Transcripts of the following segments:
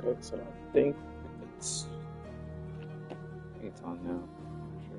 Okay, so it's I think it's on now. Sure.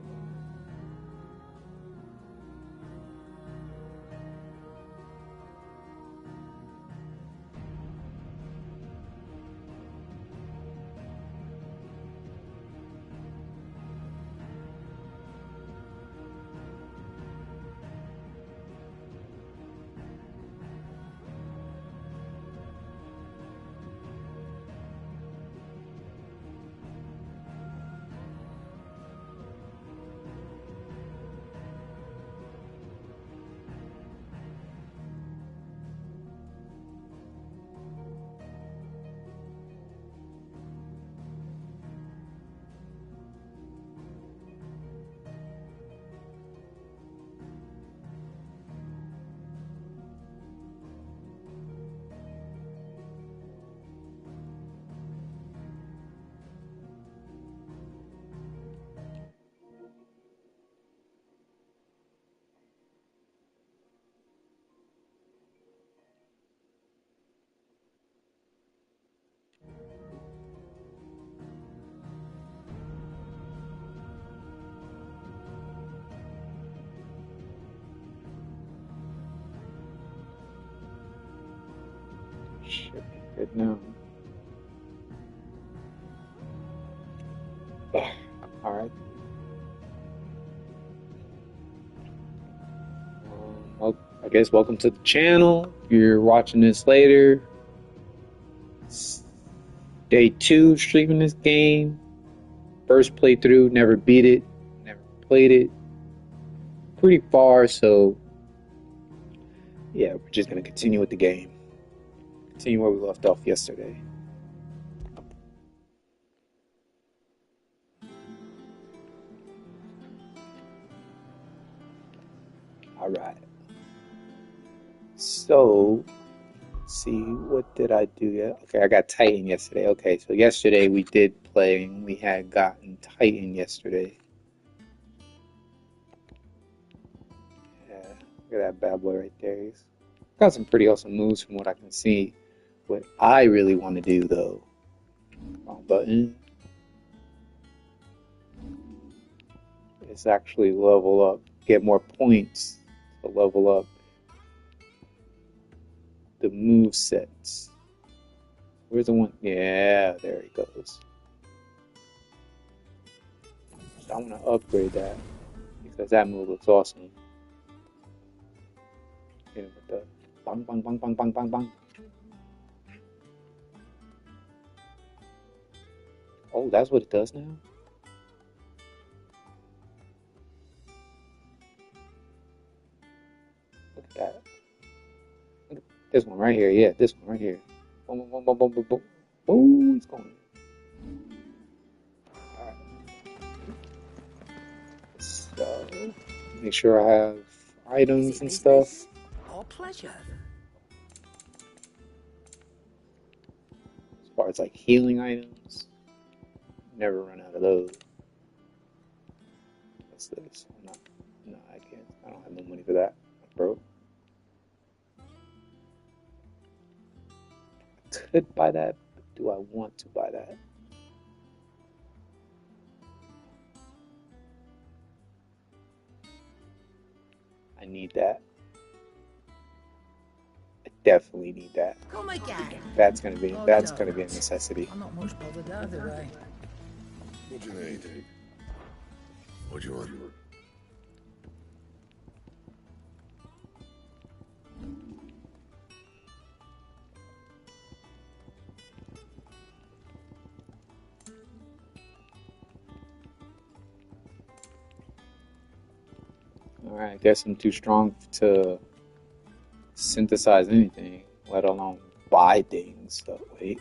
Should be good now. All right. Well, I guess welcome to the channel. If you're watching this later, it's day 2 streaming this game. First playthrough, never beat it, never played it. Pretty far, so yeah, we're just gonna continue with the game. Continue where we left off yesterday. All right. So, let's see, what did I do yet? Okay, I got Titan yesterday. Okay, so yesterday we did play and we had gotten Titan yesterday. Yeah, look at that bad boy right there. He's got some pretty awesome moves from what I can see. What I really want to do though, wrong button, is actually level up, get more points to level up the move sets. Where's the one? Yeah, there he goes. So I want to upgrade that because that move looks awesome. You know, with the bang, bang, bang, bang, bang, bang, bang. Oh, that's what it does now? Look at that. Look at this one right here. Yeah, this one right here. Boom, boom, boom, boom, boom, boom. Oh, he's going. Alright. So, make sure I have items and stuff. Our pleasure. As far as like healing items, never run out of those. What's this? I'm not. No, I can't. I don't have no money for that. I'm broke. I could buy that, but do I want to buy that? I need that. I definitely need that. Come again. That's gonna be a necessity. I'm not much bothered either way. What do you need? What do you want? Alright, I guess I'm too strong to synthesize anything, let alone buy things. So wait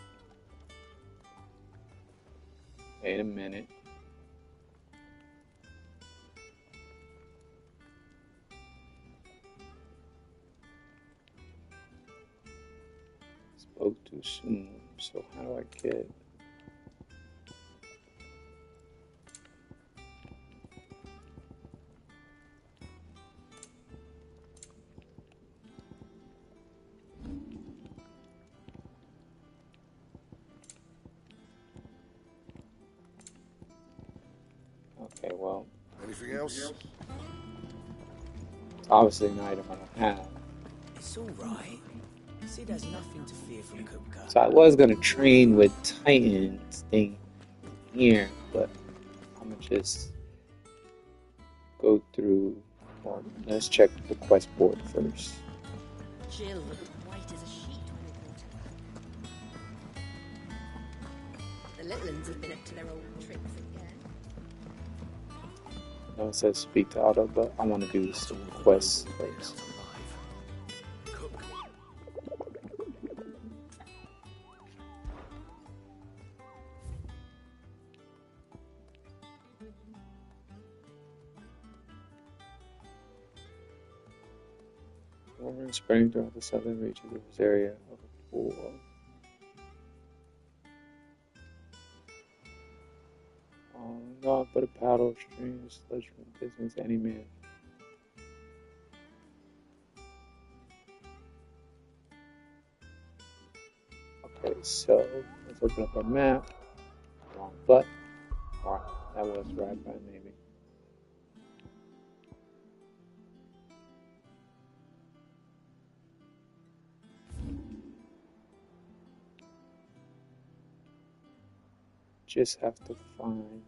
a minute. Spoke too soon. So how do I get? Okay, well, Anything else? it's obviously an item I don't have. It's all right. Sid has nothing to fear from Kupka. So I was gonna train with Titan thing here, but I'm gonna just go through. Well, let's check the quest board first. Jill looked white as a sheet when we brought her. The little ones have been up to their old tricks again. No, it says speak to Otto, but I want to do some quests first. Warren spreading throughout the southern reaches of this area of the pool. God, but a paddle, stream, sludge from business, any man. Okay, so let's open up our map. Wrong button. Alright, that was right by maybe. Just have to find.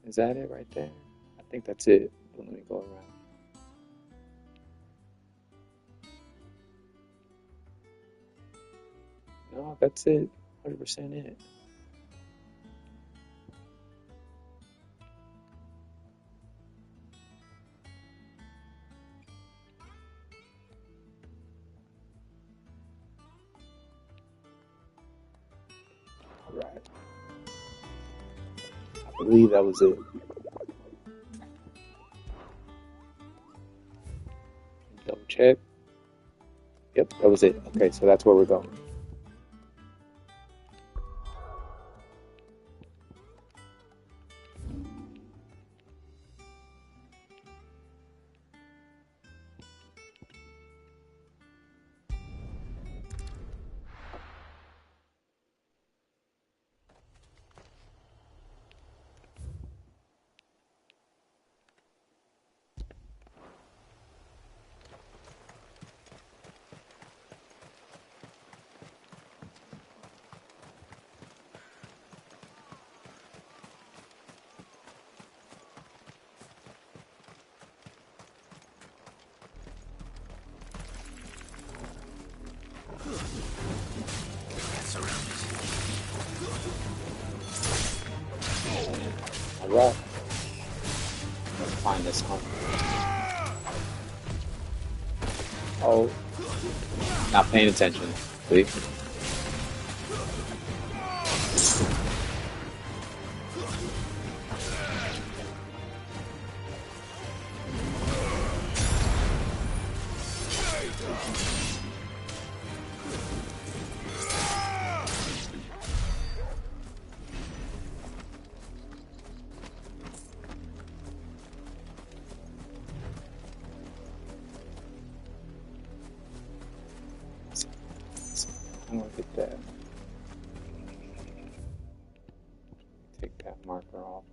Is that it right there? I think that's it. But let me go around. No, that's it. 100% it. Right. I believe that was it. Double check. Yep, that was it. Okay, so that's where we're going. Alright. Let's find this one. Oh. Not paying attention. See? I don't get that. Take that marker off.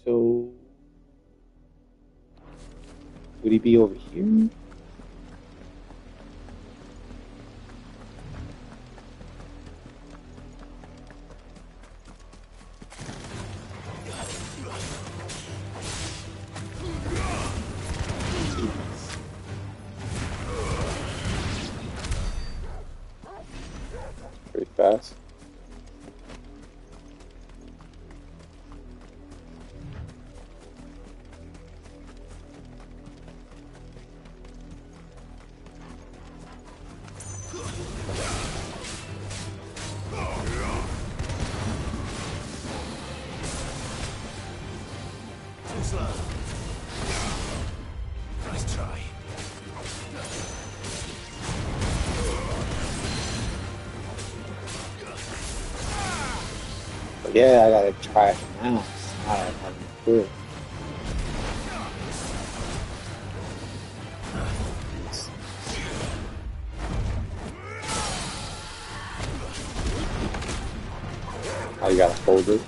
So, would he be over here? Pretty fast. Nice try. But yeah, I gotta try it now. I don't have any clue. Oh, you gotta hold it.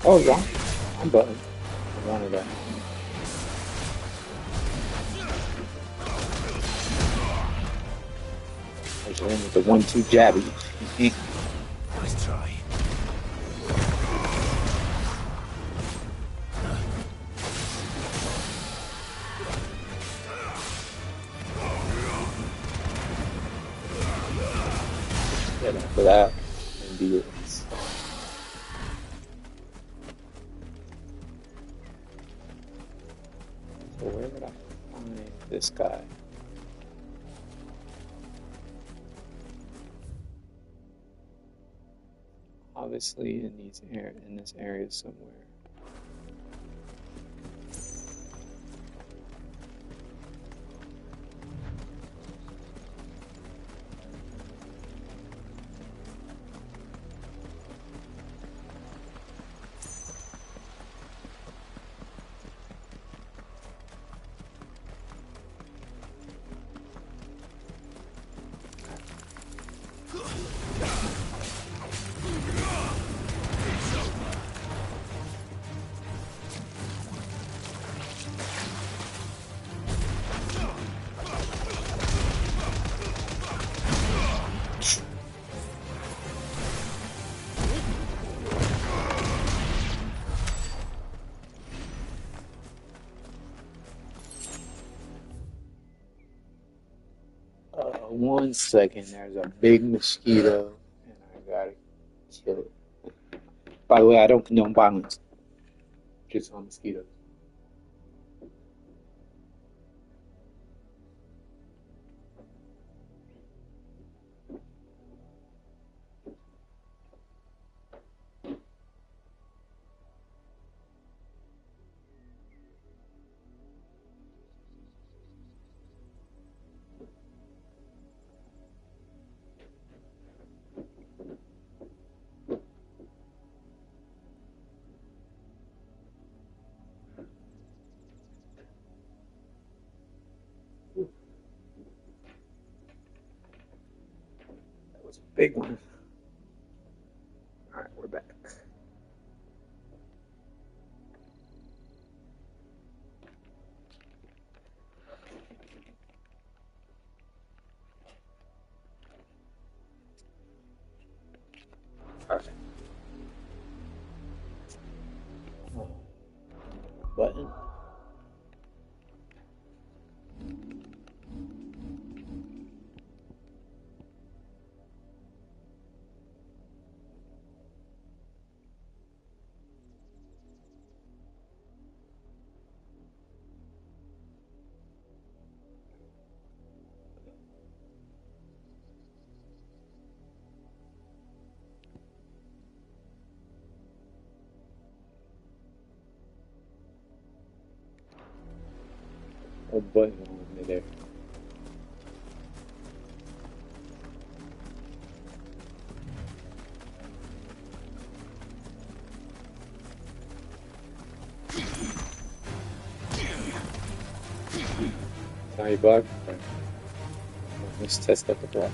Oh, wrong button. I wanted that. I was in with the 1-2 jabby. Nice try. Get after that. Maybe it's. So where would I find this guy? Obviously in this area somewhere. One second, there's a big mosquito, and I gotta kill it. By the way, I don't condone violence, just on mosquitoes. That was a big one. All right, we're back. All right. Button. Oh, button on there. Now you block. Right. Let's test out the block.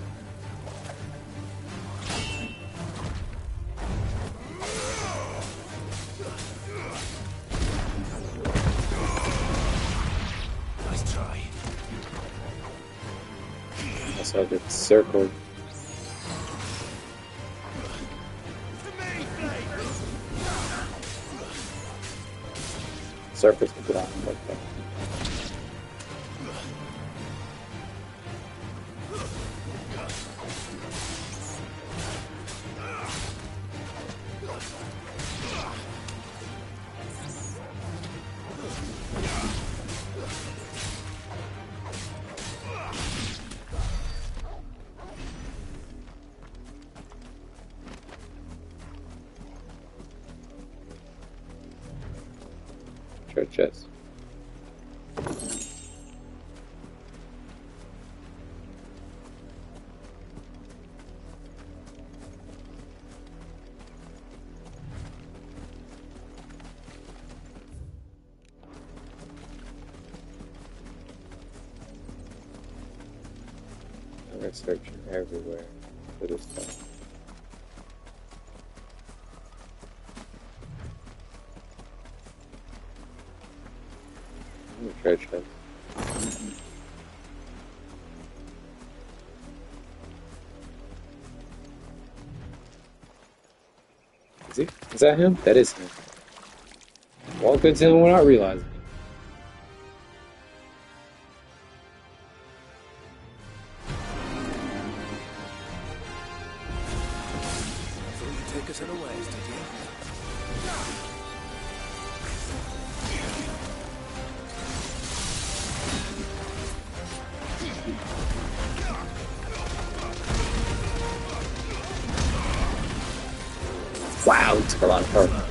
Nice try. Also, I get circled. Surface the block like that. Chest. We're searching everywhere for this stuff. Treasure chest. Is he? Is that him? That is him. Walk into him without realizing it. Thought you'd take us unawares, did you? Wow, it took a lot of power.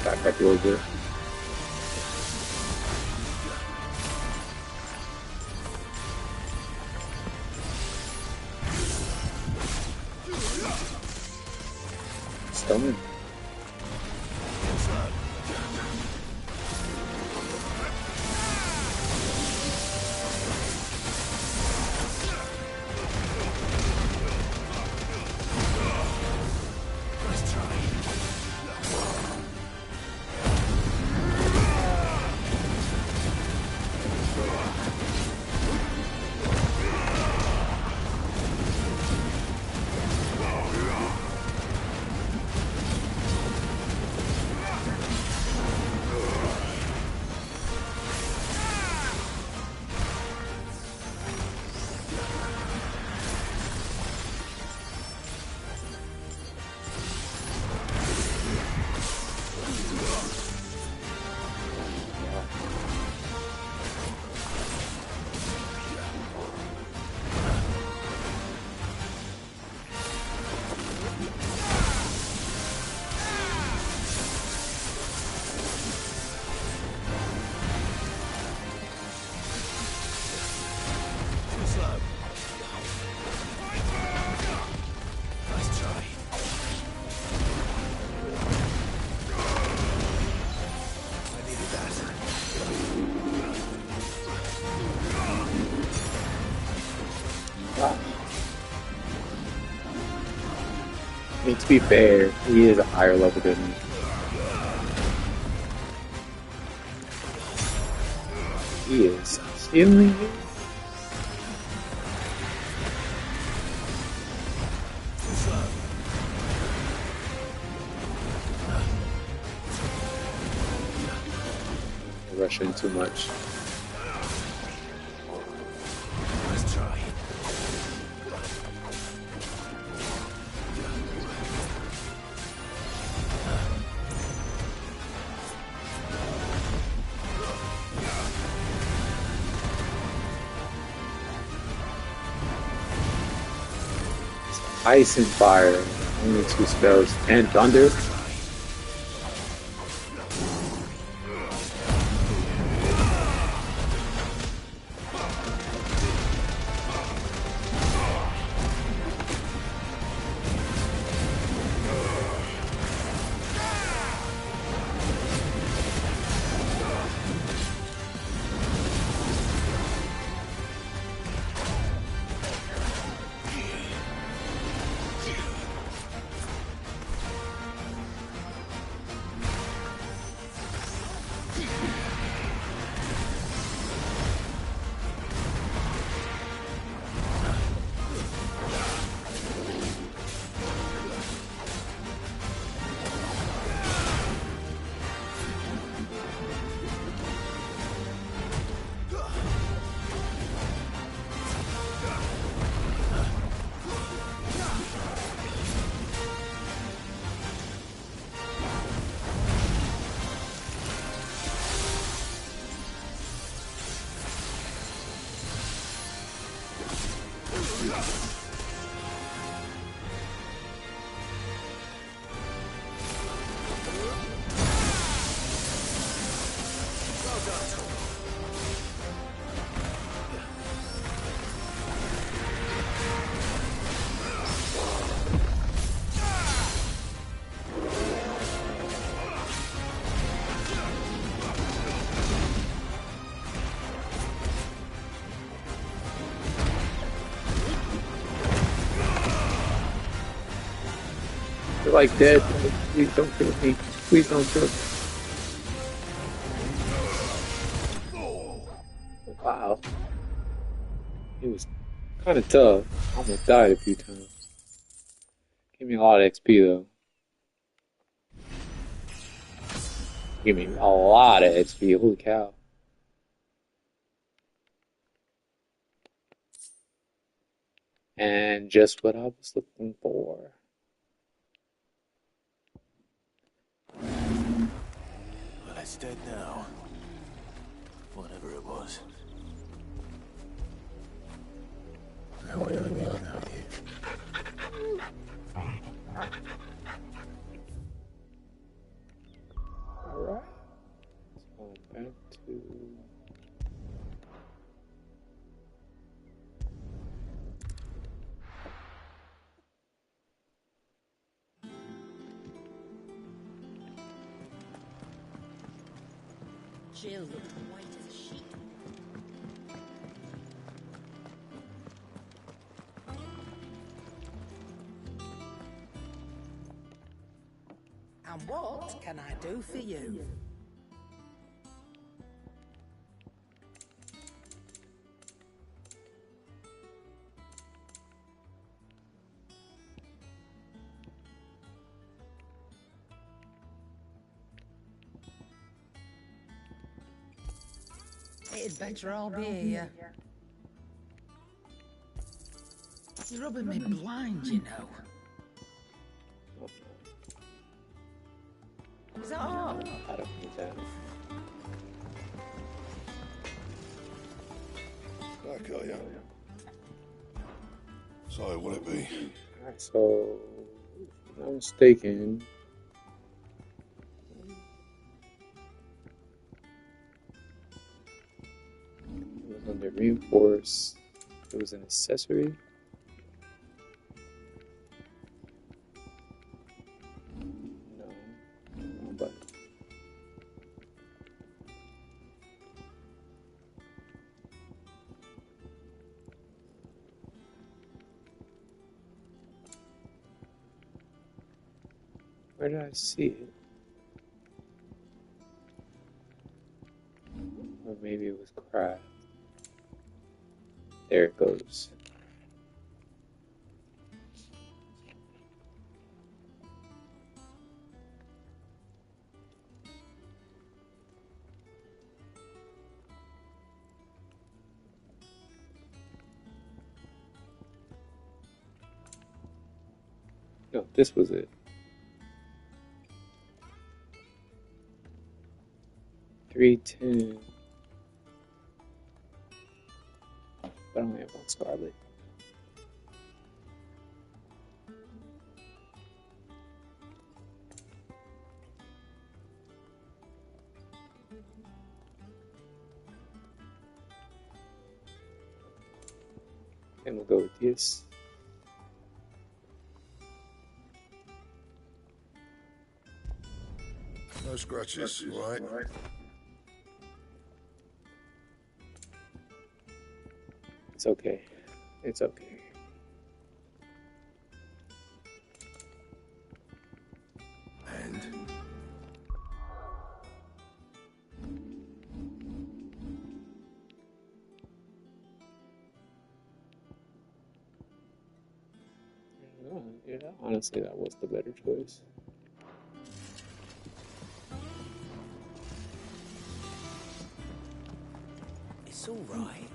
Back up a little bit. Stomach. I mean, to be fair, he is a higher level than me. He is killing me. Rushing too much. Let's try. Ice and fire, only 2 spells, and thunder. You're like dead. Please don't kill me. Please don't kill me. Wow. It was kind of tough. I almost died a few times. Gave me a lot of XP though. Give me a lot of XP. Holy cow. And just what I was looking for. Well, it's dead now. Whatever it was. Now I don't even know you. Alright. So back to... Jill looked white as a sheet. And what can I do for you? It'd better all be here. You're rubbing me blind, you know. Is that all? I don't need that. Back, are you? So, will it be? Alright, so... If I'm not mistaken... It was under reinforce. It was an accessory. No. Wrong button. Where did I see it? Or maybe it was craft. There it goes. No, this was it. 310. But I only have one Scarlet. And we'll go with this. No scratches, right? It's okay. It's okay. And Yeah, honestly, that was the better choice. It's all right.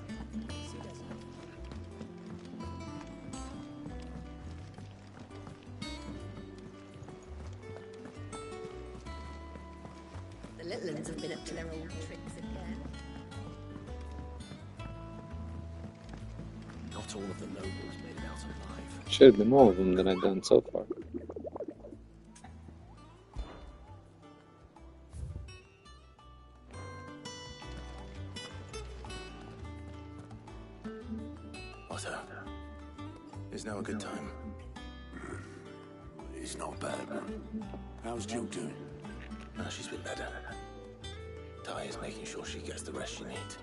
The little ones have been up to their old tricks again. Not Not all of the nobles made it out alive. Should have been all of them that I've done so far. Otto, is now a good time? It's not bad, man. How's Jill doing? Now she's been better. Ty is making sure she gets the rest she needs.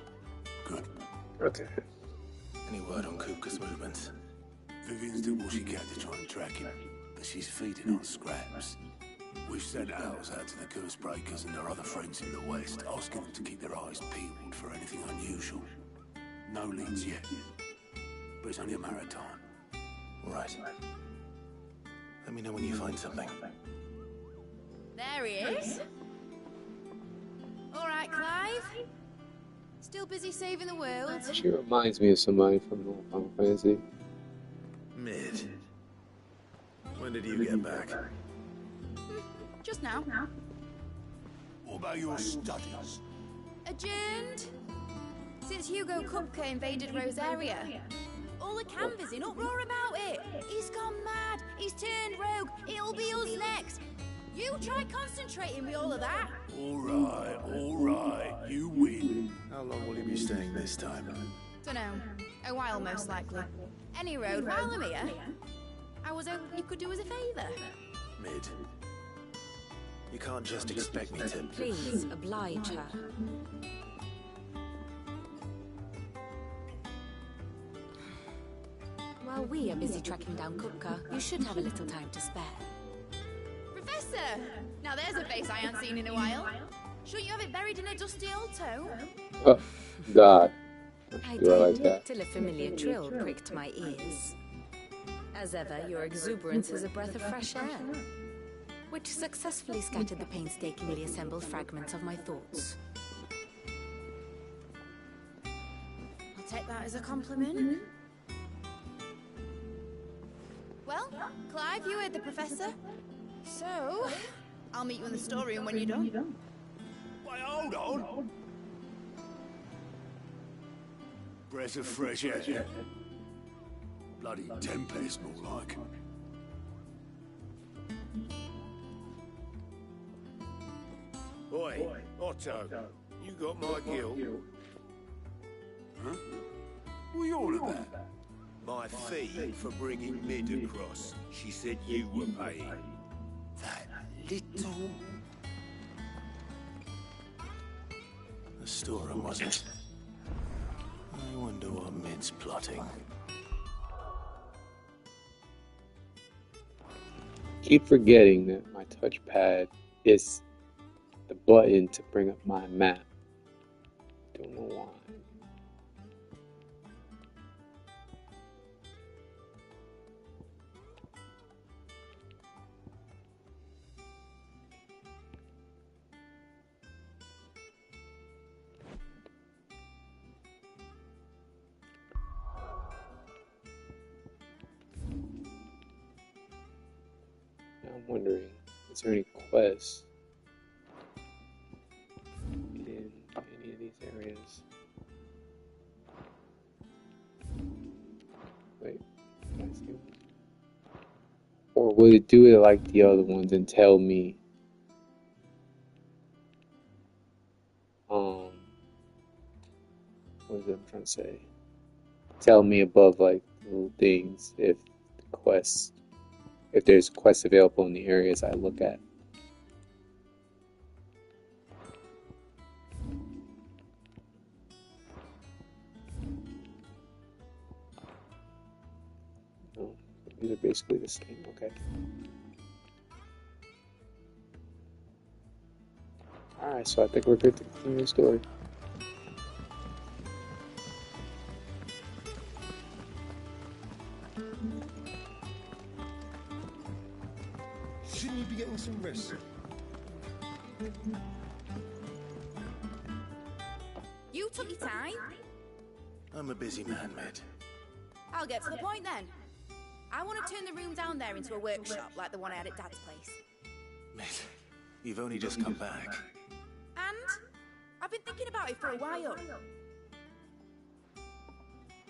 Good. Okay. Any word on Kupka's movements? Vivian's did what she can to try and track him, but she's feeding on scraps. We've sent ours out to the curse breakers and their other friends in the west, asking them to keep their eyes peeled for anything unusual. No leads yet, but it's only a matter of time. Right. Let me know when you find something. There he is. All right, Clive. Still busy saving the world? She reminds me of somebody from Final Fantasy. Mid. When did you get back? Just now. What about your studies? Adjourned. Since Hugo Kupka invaded Rosaria. All the canvas in uproar about it. He's gone mad. He's turned rogue. It'll be us next. You try concentrating with all of that. All right. You win. How long will you be staying this time? Dunno. A while, most likely. Any road, while I'm here. I was hoping you could do us a favour. Mid. You can't just expect me to... Please oblige her. While we are busy tracking down Kupka, you should have a little time to spare. Professor! Now there's a face I haven't seen in a while. Shouldn't you have it buried in a dusty old tome? Oh, God. I Do I like did, that? till a familiar trill pricked my ears. As ever, your exuberance is a breath of fresh air, which successfully scattered the painstakingly assembled fragments of my thoughts. I'll take that as a compliment. Well, Clive, you heard the professor. So, I'll meet you in the storeroom when you're done. Wait, hold on. Breath of fresh air. Bloody tempest, more like. Oi, Otto, you got my guilt. Huh? What are you all about? My fee for bringing Mid across. She said you were paying. That little... The storeroom, was it? I wonder what Mid's plotting. Keep forgetting that my touchpad is the button to bring up my map. Don't know why. Now I'm wondering, is there any quests in any of these areas? Wait, can I see one? Or would it do it like the other ones and tell me what is it I'm trying to say? Tell me above like little things if the quests, if there's quests available in the areas I look at. No, these are basically the same. Okay. Alright, so I think we're good to continue the story. Shouldn't you be getting some rest? You took your time. I'm a busy man, Mid. I'll get to the point then. I want to turn the room down there into a workshop like the one I had at Dad's place. Mid, you've only just come back. And I've been thinking about it for a while.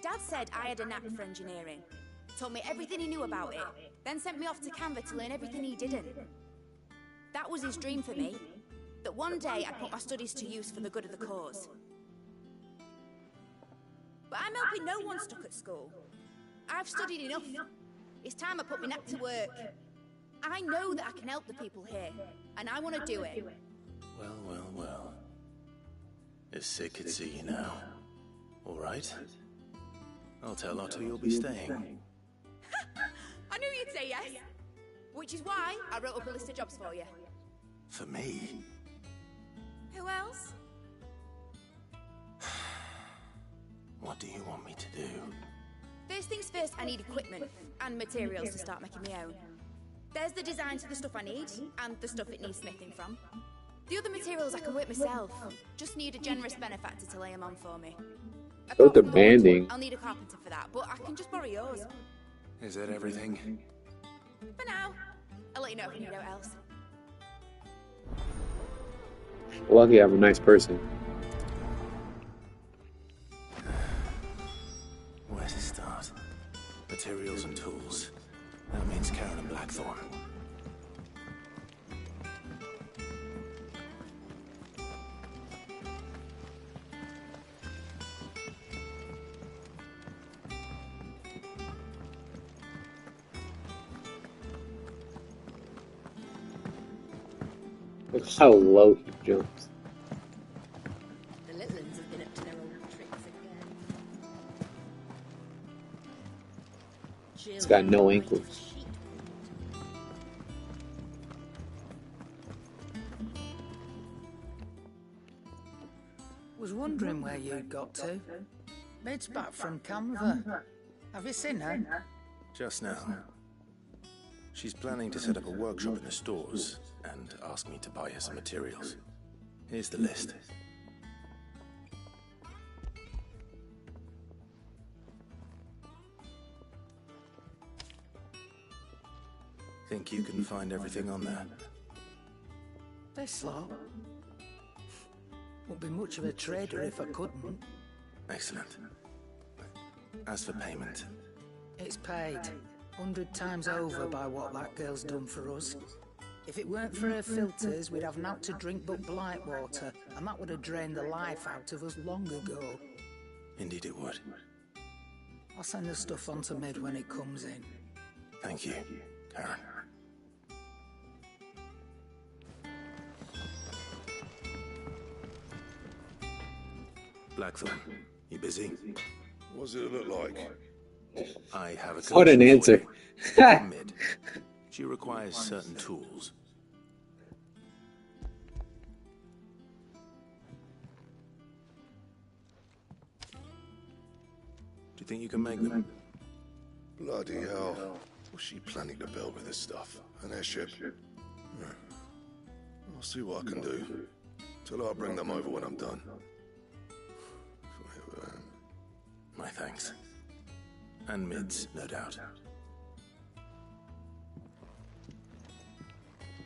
Dad said I had a knack for engineering. Told me everything he knew about it, then sent me off to Canva to learn everything he didn't. That was his dream for me, that one day I'd put my studies to use for the good of the cause. But I'm helping no one stuck at school. I've studied enough. It's time I put my neck to work. I know that I can help the people here, and I want to do it. Well, well, well. If Sid could see you now. All right. I'll tell Otto you'll be staying. I knew you'd say yes. Which is why I wrote up a list of jobs for you. For me? Who else? What do you want me to do? First things first, I need equipment and materials to start making my own. There's the designs of the stuff I need, and the stuff it needs smithing from. The other materials I can work myself. Just need a generous benefactor to lay them on for me. So Apart from the demanding. wood, I'll need a carpenter for that, but I can just borrow yours. Is that everything? For now. I'll let you know if you need what else. Lucky I'm a nice person. Where to start? Materials and tools. That means Karen and Blackthorn. Look how low he jumps. The Litlands have been up to their old tricks again. He's got no ankles. Was wondering where you'd got to. Mid's back from Canva. Have you seen her? Just now. She's planning to set up a workshop in the stores and ask me to buy her some materials. Here's the list. Think you can find everything on there? This lot. Wouldn't be much of a trader if I couldn't. Excellent. As for payment, It's paid 100 times over by what that girl's done for us. If it weren't for her filters, we'd have naught to drink but blight water, and that would have drained the life out of us long ago. indeed it would. I'll send the stuff on to Mid when it comes in. Thank you, Karen. Blackthorn, you busy? What does it look like? I have a What an commission for answer. you. Mid. She requires certain tools. Do you think you can make them? Bloody hell. What's she planning to build with this stuff? An airship? I'll see what I can do. Tell her I'll bring them over when I'm done. My thanks. And Mid's, no doubt.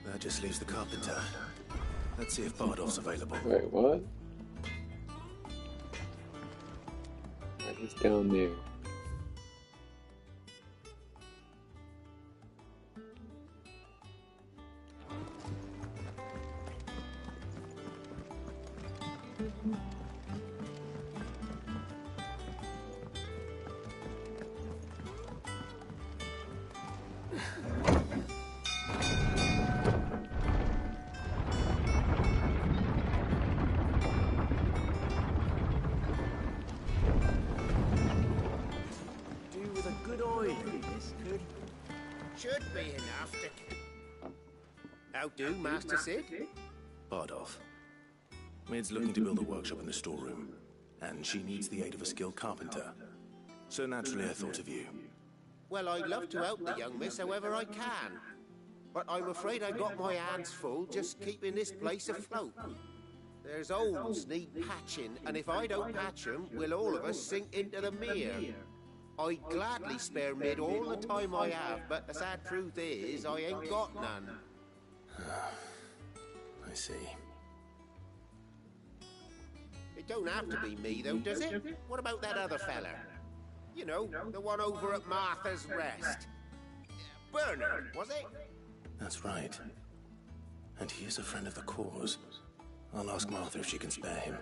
That just leaves the carpenter. Let's see if Bardolph's available. Wait, what? Right, he's down there. Do with a good oil, this could. Should be enough to. How do, Master Sid? Bardolph. Mid's looking to build a workshop in the storeroom, and she needs the aid of a skilled carpenter. So naturally I thought of you. Well, I'd love to help the young miss however I can. But I'm afraid I got my hands full just keeping this place afloat. There's holes need patching, and if I don't patch them, we'll all of us sink into the mere. I'd gladly spare Mid all the time I have, but the sad truth is, I ain't got none. I see. It don't have to be me, though, does it? What about that other fella? You know, the one over at Martha's Rest. Bernard, was it? That's right. And he is a friend of the cause. I'll ask Martha if she can spare him.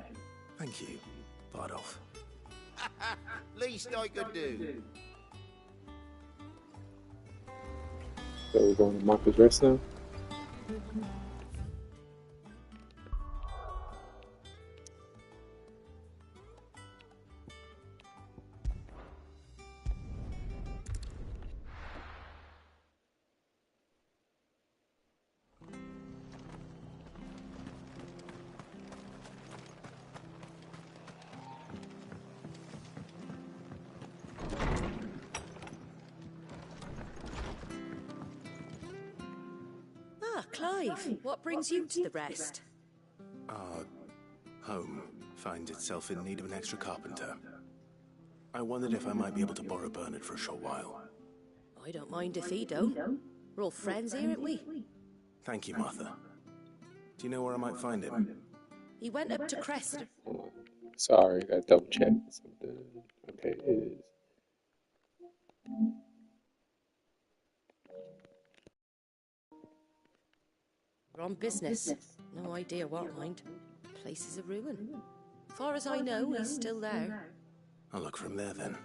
Thank you, Bardolph. Least I could do. So we're going to Martha's Rest now? Clive, what brings you to the Rest? Our home finds itself in need of an extra carpenter. I wondered if I might be able to borrow Bernard for a short while. I don't mind if he don't. We're all friends here, aren't we? Thank you, Martha. Do you know where I might find him? He went up to Crest. Sorry, I double checked something. Okay, it is. We're on business. No idea what, mind. Place is a ruin. Far as I know, he's still there. I'll look for him there then.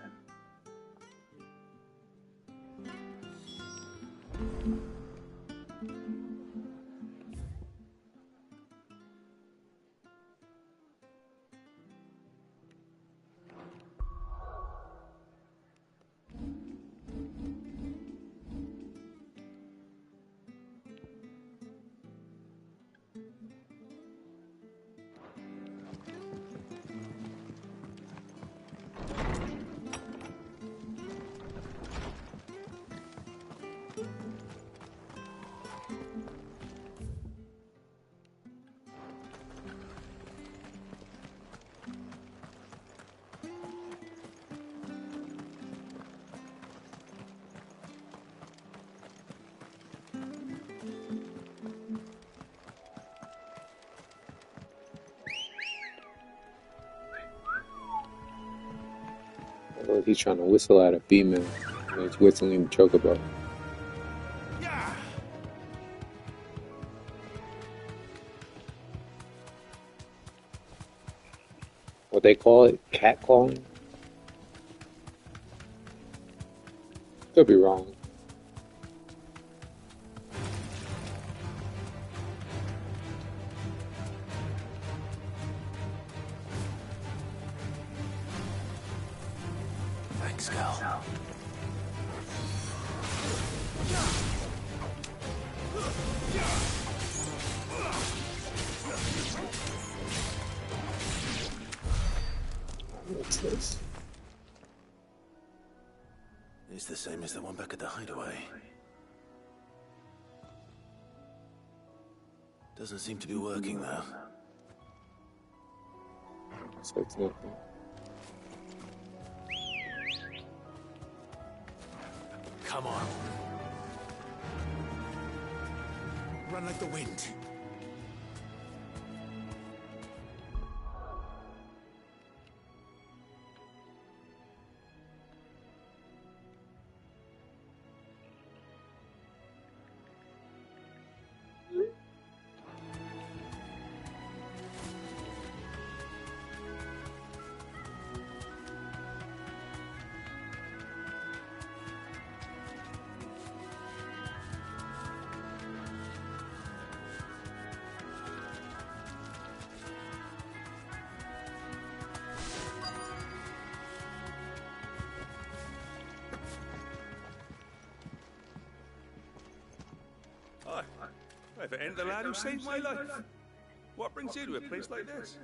Or he's trying to whistle at a female. And he's whistling the chocobo. What they call it? Catcalling? Could be wrong. Thanks, Cal. What's this? It's the same as the one back at the hideaway. Doesn't seem to be working, though. So it's nothing. Come on. Run like the wind. If it ain't the lad who saved my life, what brings you to a place like this?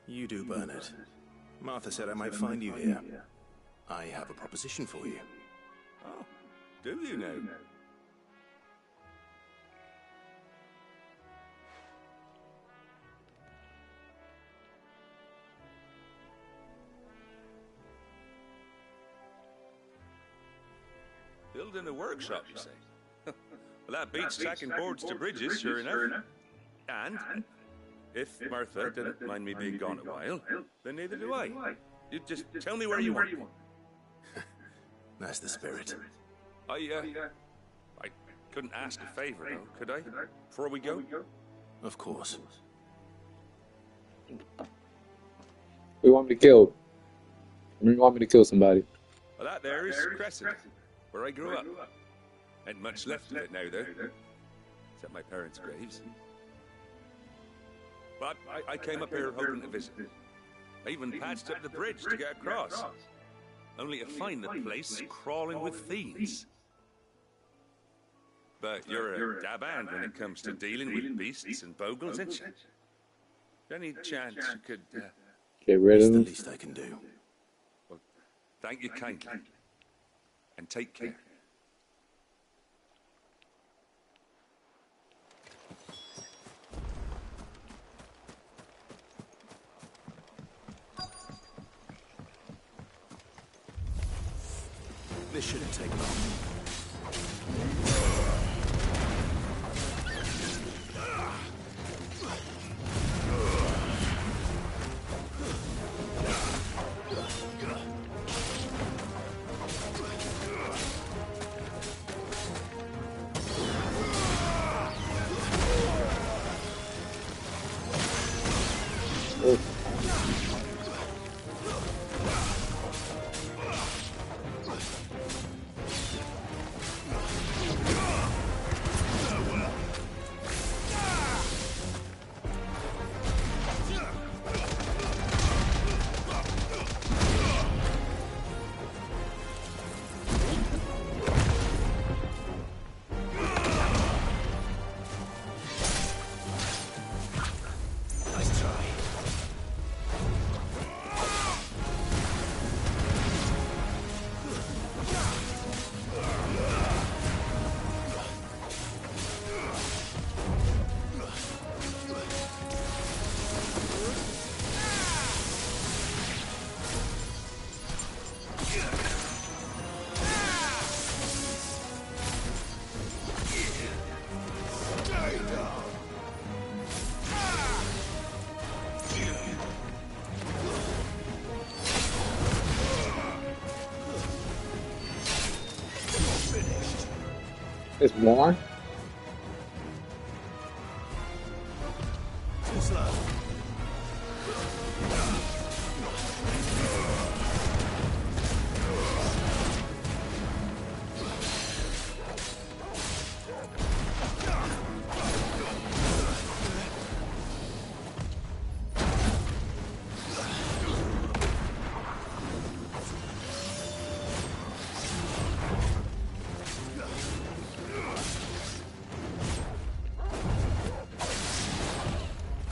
You do, Bernard. Martha said I might find you here. I have a proposition for you. Oh, do you now? Building a workshop, you say? Well, that beats tacking boards to bridges, sure enough. And if Martha didn't mind me being gone a while, then neither do I. You just tell me where you want. That's the spirit. I couldn't ask a favor, though, could I? Before we go? Of course. We want me to kill. We want me to kill somebody. Well, that there is Crescent, where I grew up. Ain't much left of it now, though. Except my parents' graves. But I came up here hoping to visit. I even patched up the bridge to get across. Only to find the place crawling with fiends. But you're a dab hand when it comes to dealing with beasts and bogles, ain't you? Any chance you could... Get rid It's of the them. least I can do. Well, thank you kindly. And take care. This shouldn't take long. There's more? Too slow.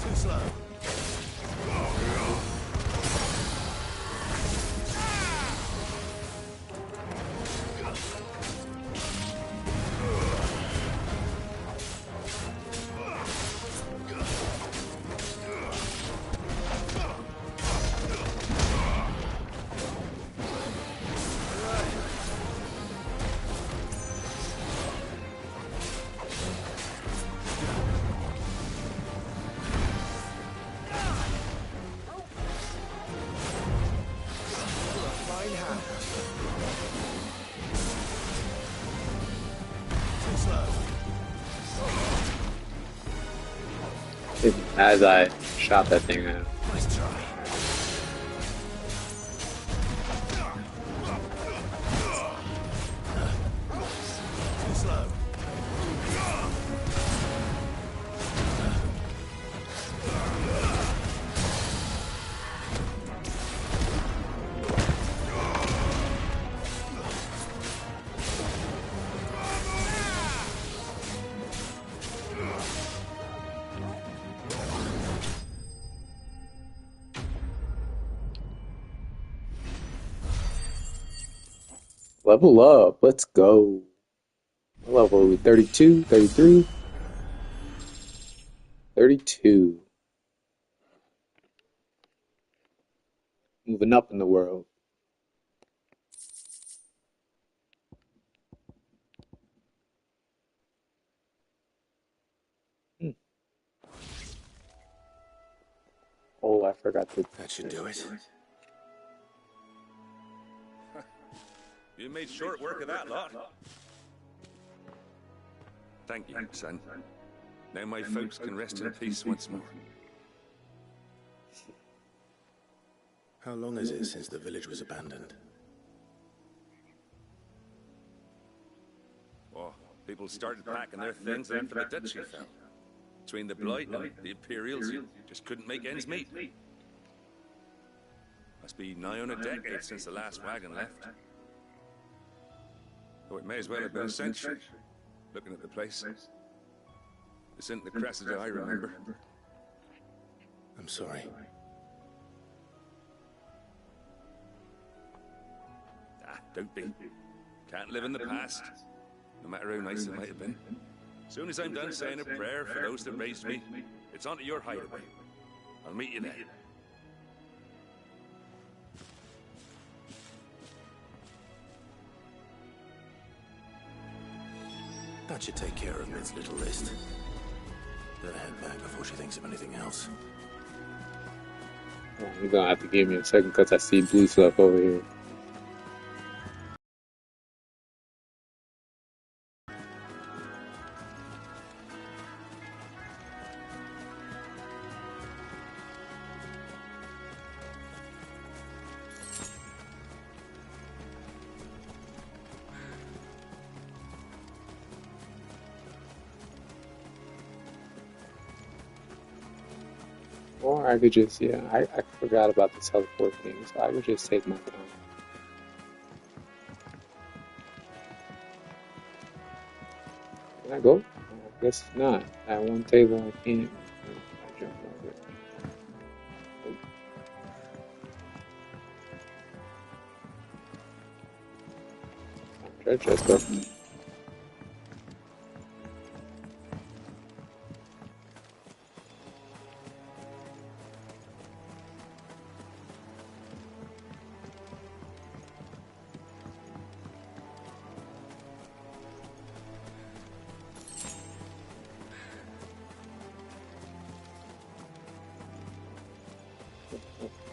Too slow. Fine hand. Too slow. As I shot that thing out. Nice try. Too slow. Level up. Let's go. Level 32, 33, 32. Moving up in the world. Oh, I forgot to. That should do it. You made short work of that lot. Thank you, son. Now my folks can rest in peace once more. How long is it since the village was abandoned? Oh, people started packing their things after the Duchy fell. Between the Blight and the Imperials, you just couldn't make ends meet. Must be nigh on a decade since the last wagon left. Though it may as well have been a century, looking at the place. This isn't the Cressida I remember. I'm sorry. Ah, don't be. Can't live in the past, no matter how nice it might have been. As soon as I'm done saying a prayer for those that raised me, it's on to your hideaway. I'll meet you there. That should take care of Mid's little list. Better head back before she thinks of anything else. Oh, you're gonna have to give me a second because I see blue stuff over here. Or I could just, yeah, I forgot about the teleport thing, so I could just take my time. Can I go? I guess not. At one table I can't. I jump over it. Let's go.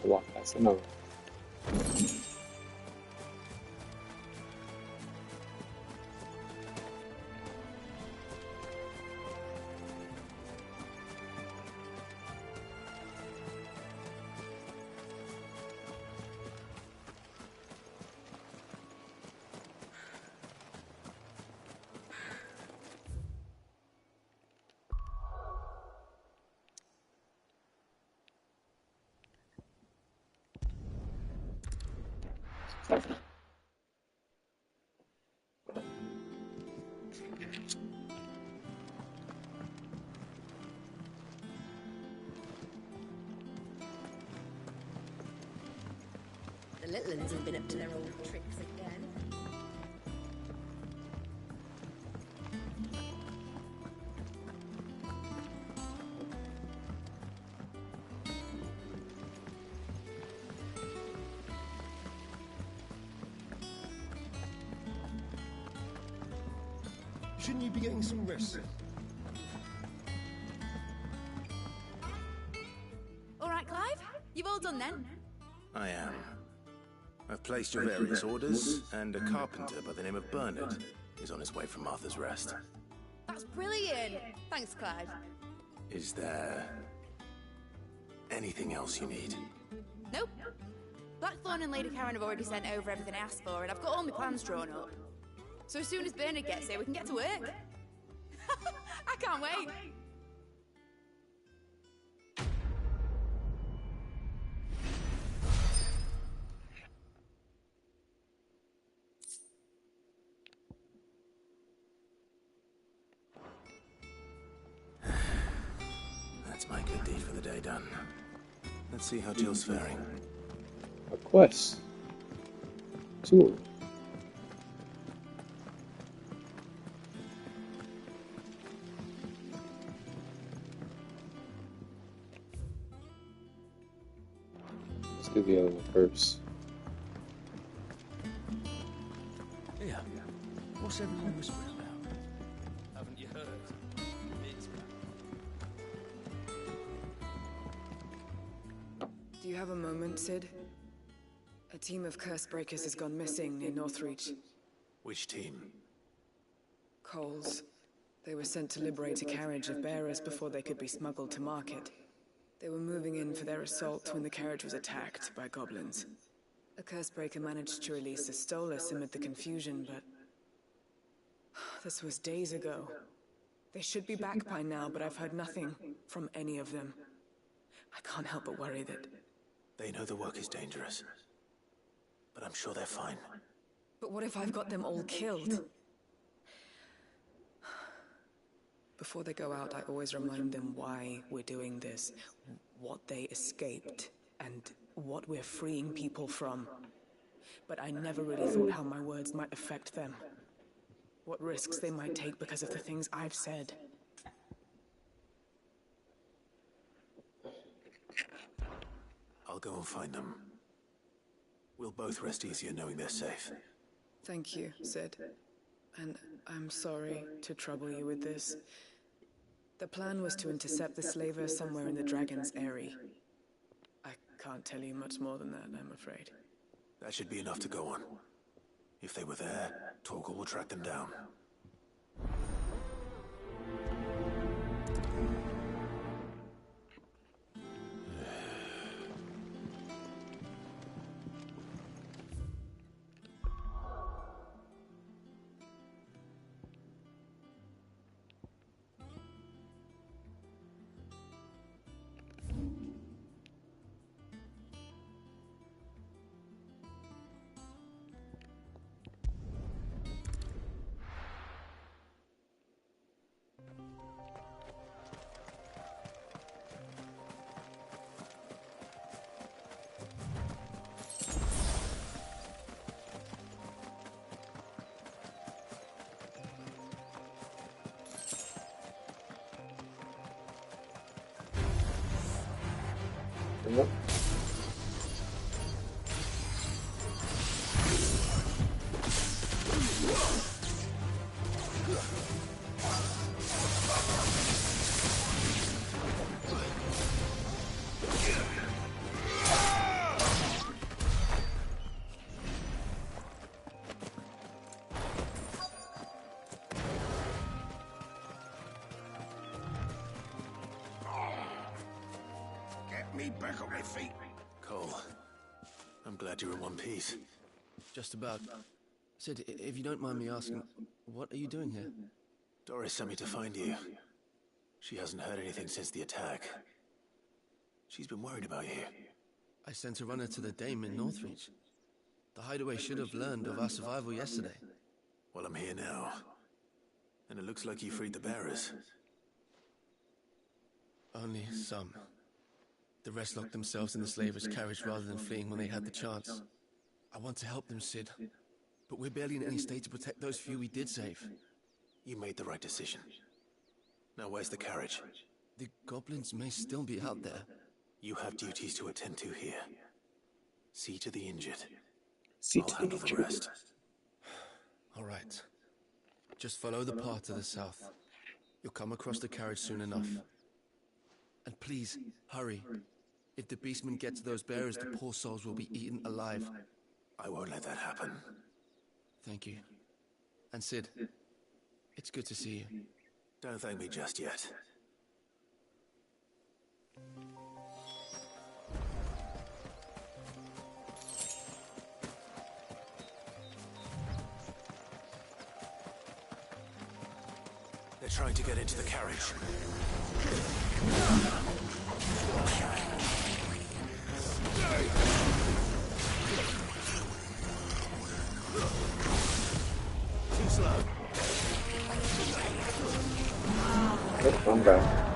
Walk past another. The little ones have been up to their old tricks again. Shouldn't you be getting some rest? All right, Clive? You've all done then? I am. I've placed your various orders, and a carpenter by the name of Bernard is on his way from Arthur's Rest. That's brilliant. Thanks, Clive. Is there anything else you need? Nope. Blackthorn and Lady Karen have already sent over everything I asked for, and I've got all my plans drawn up. So as soon as Bernard gets here, we can get to work. I can't wait. That's my good deed for the day done. Let's see how Jill's faring. A quest. Tool. Let's do the other one first. Yeah. What's everyone whispering about? Haven't you heard? Mid's Do you have a moment, Sid? A team of curse breakers has gone missing near Northreach. Which team? Coles. They were sent to liberate a carriage of bearers before they could be smuggled to market. They were moving in for their assault when the carriage was attacked by goblins. A curse breaker managed to release a Stolas amid the confusion, but... this was days ago. They should be back by now, but I've heard nothing from any of them. I can't help but worry that... They know the work is dangerous. But I'm sure they're fine. But what if I've got them all killed? Before they go out, I always remind them why we're doing this, what they escaped, and what we're freeing people from. But I never really thought how my words might affect them. What risks they might take because of the things I've said. I'll go and find them. We'll both rest easier knowing they're safe. Thank you, Sid. And I'm sorry to trouble you with this. The plan was to intercept the slaver somewhere in the Dragon's Eyrie. I can't tell you much more than that, I'm afraid. That should be enough to go on. If they were there, Torgal will track them down. Me back on my feet. Cole, I'm glad you're in one piece. Just about. Sid, if you don't mind me asking, what are you doing here? Doris sent me to find you. She hasn't heard anything since the attack. She's been worried about you. I sent a runner to the Dame in Northreach. The Hideaway should have learned of our survival yesterday. Well, I'm here now. And it looks like you freed the bearers. Only some. The rest locked themselves in the slaver's carriage rather than fleeing when they had the chance. I want to help them, Sid. But we're barely in any state to protect those few we did save. You made the right decision. Now where's the carriage? The goblins may still be out there. You have duties to attend to here. See to the injured. I'll handle the rest. All right. Just follow the path to the south. You'll come across the carriage soon enough. And please, hurry. If the beastmen get to those bearers, the poor souls will be eaten alive. I won't let that happen. Thank you. And Sid, it's good to see you. Don't thank me just yet. They're trying to get into the carriage. Too slow. I'm back.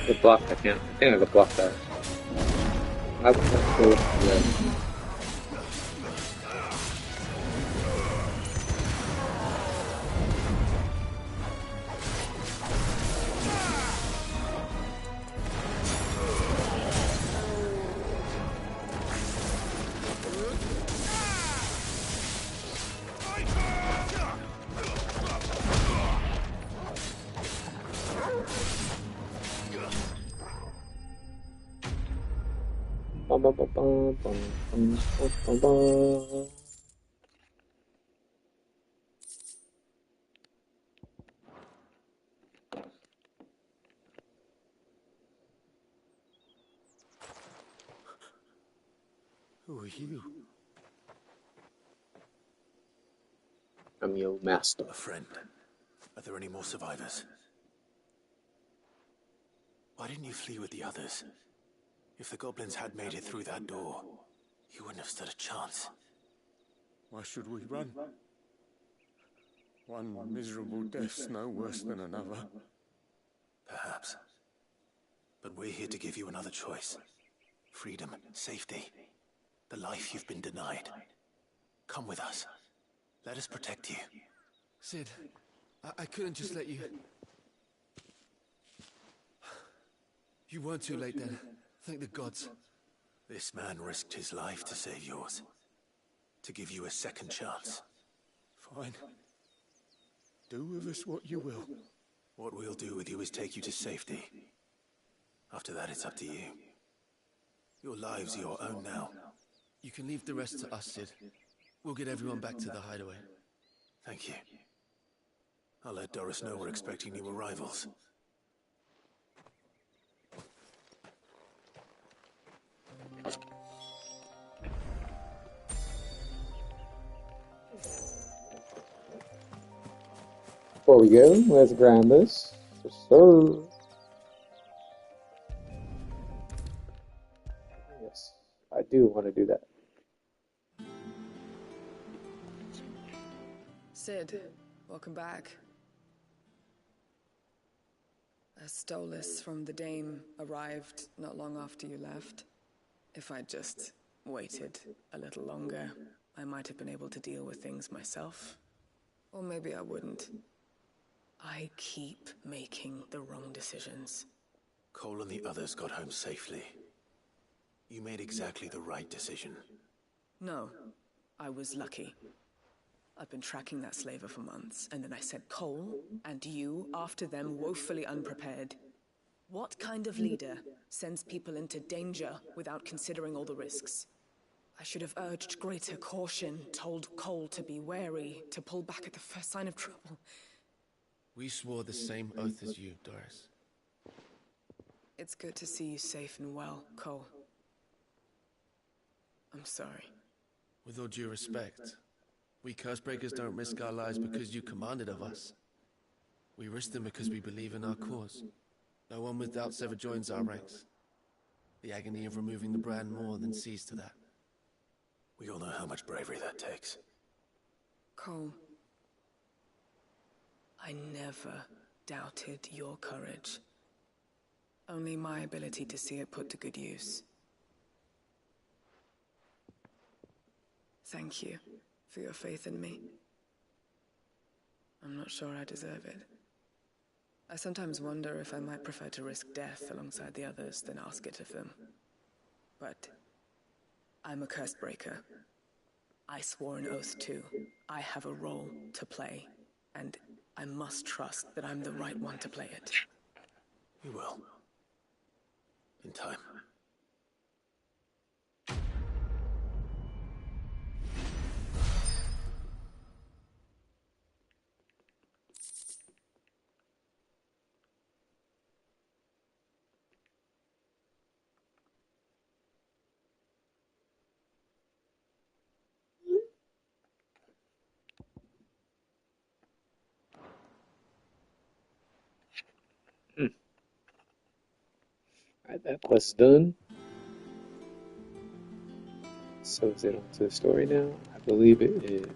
Good block, I can't. I think I could block that. I would have to go with Who are you? I'm your master. A friend. Are there any more survivors? Why didn't you flee with the others? If the goblins had made it through that door, you wouldn't have stood a chance. Why should we run? One miserable death's no worse than another. Perhaps. But we're here to give you another choice. Freedom, safety, the life you've been denied. Come with us. Let us protect you. Sid, I couldn't just let you... You weren't too late then. Thank the gods. This man risked his life to save yours. To give you a second chance. Fine. Do with us what you will. What we'll do with you is take you to safety. After that, it's up to you. Your lives are your own now. You can leave the rest to us, Sid. We'll get everyone back to the hideaway. Thank you. I'll let Doris know we're expecting new arrivals. Before we go, let's grind this. Yes, sir. Yes, I do want to do that. Sid, welcome back. Stolas from the Dame arrived not long after you left. If I'd just waited a little longer, I might have been able to deal with things myself. Or maybe I wouldn't. I keep making the wrong decisions. Cole and the others got home safely. You made exactly the right decision. No, I was lucky. I've been tracking that slaver for months, and then I sent Cole and you after them woefully unprepared. What kind of leader sends people into danger without considering all the risks? I should have urged greater caution, told Cole to be wary, to pull back at the first sign of trouble. We swore the same oath as you, Doris. It's good to see you safe and well, Cole. I'm sorry. With all due respect, we Cursebreakers don't risk our lives because you commanded of us. We risk them because we believe in our cause. No one with doubts ever joins our ranks. The agony of removing the brand more than sees to that. We all know how much bravery that takes. Cole, I never doubted your courage. Only my ability to see it put to good use. Thank you for your faith in me. I'm not sure I deserve it. I sometimes wonder if I might prefer to risk death alongside the others than ask it of them. But I'm a Cursebreaker. I swore an oath too. I have a role to play, and I must trust that I'm the right one to play it. You will. In time. Alright, that quest's done. So is it on to the story now? I believe it is.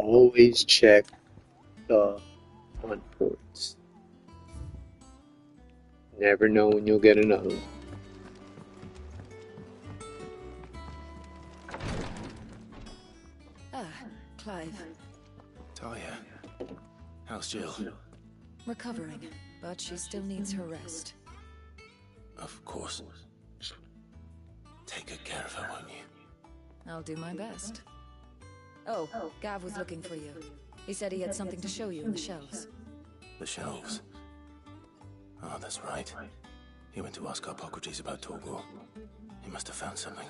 Always check the hunt ports. Never know when you'll get another one. Ah, Clive. Talia, how's Jill? Recovering, but she still needs her rest. Of course. Take good care of her, won't you? I'll do my best. Oh, Gav was looking for you. He said he had something to show you in the shelves. The shelves? Oh, that's right. He went to ask Harpocrates about Torgor. He must have found something.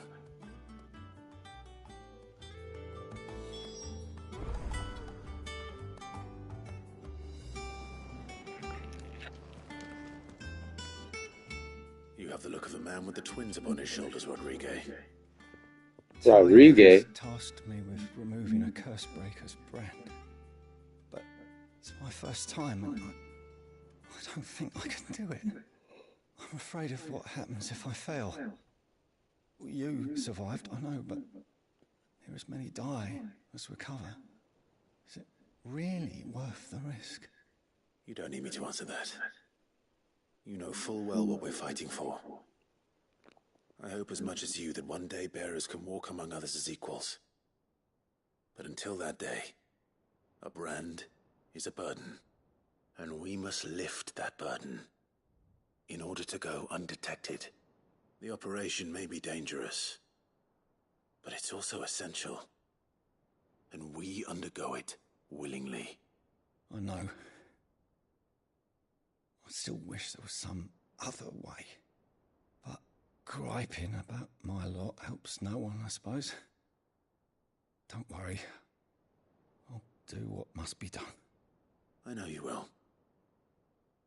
You have the look of a man with the twins upon his shoulders, Rodriguez. Rodriguez tasked me with removing a Cursebreaker's brand. But it's my first time, and I don't think I can do it. I'm afraid of what happens if I fail. You survived, I know, but there as many die as recover. Is it really worth the risk? You don't need me to answer that. You know full well what we're fighting for. I hope as much as you that one day bearers can walk among others as equals. But until that day, a brand is a burden, and we must lift that burden in order to go undetected. The operation may be dangerous, but it's also essential, and we undergo it willingly. I know. I still wish there was some other way. But griping about my lot helps no one, I suppose. Don't worry. I'll do what must be done. I know you will.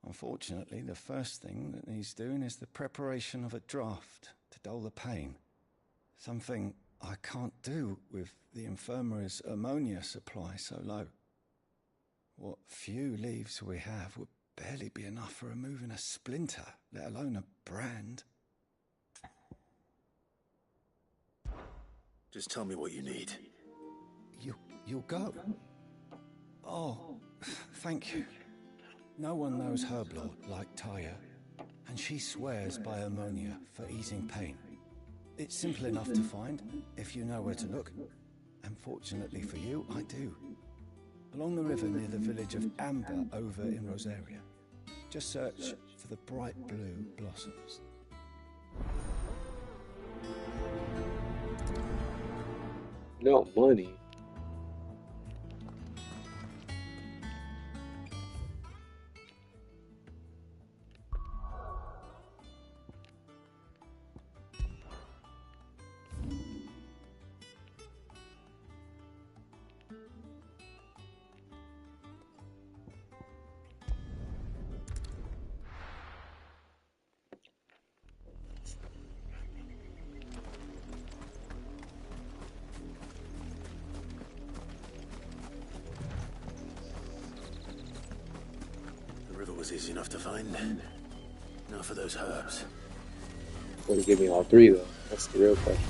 Unfortunately, the first thing that needs doing is the preparation of a draft to dull the pain. Something I can't do with the infirmary's ammonia supply so low. What few leaves we have would barely be enough for removing a splinter, let alone a brand. Just tell me what you need. You'll go? Oh, thank you. No one knows Herblord like Taya, and she swears by ammonia for easing pain. It's simple enough to find, if you know where to look. And fortunately for you, I do. Along the river near the village of Amber over in Rosaria. Just search for the bright blue blossoms. No money. Was easy enough to find. Now for those herbs. Would have given me all three though. That's the real question.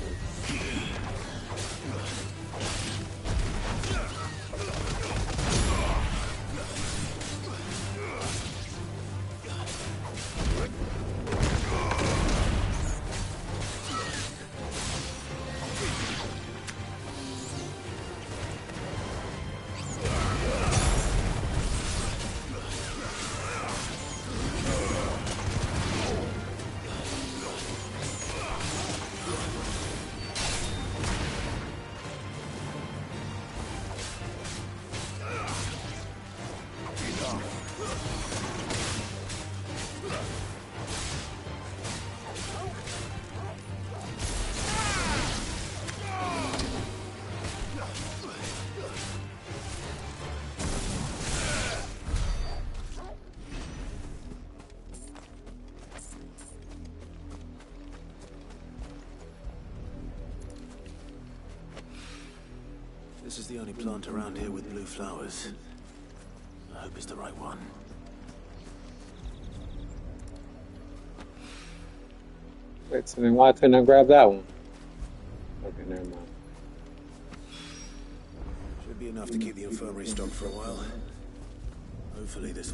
This is the only plant around here with blue flowers. I hope it's the right one. Wait, so then why couldn't I grab that one? Okay, never mind. Should be enough to keep the infirmary stocked for a while. Hopefully this...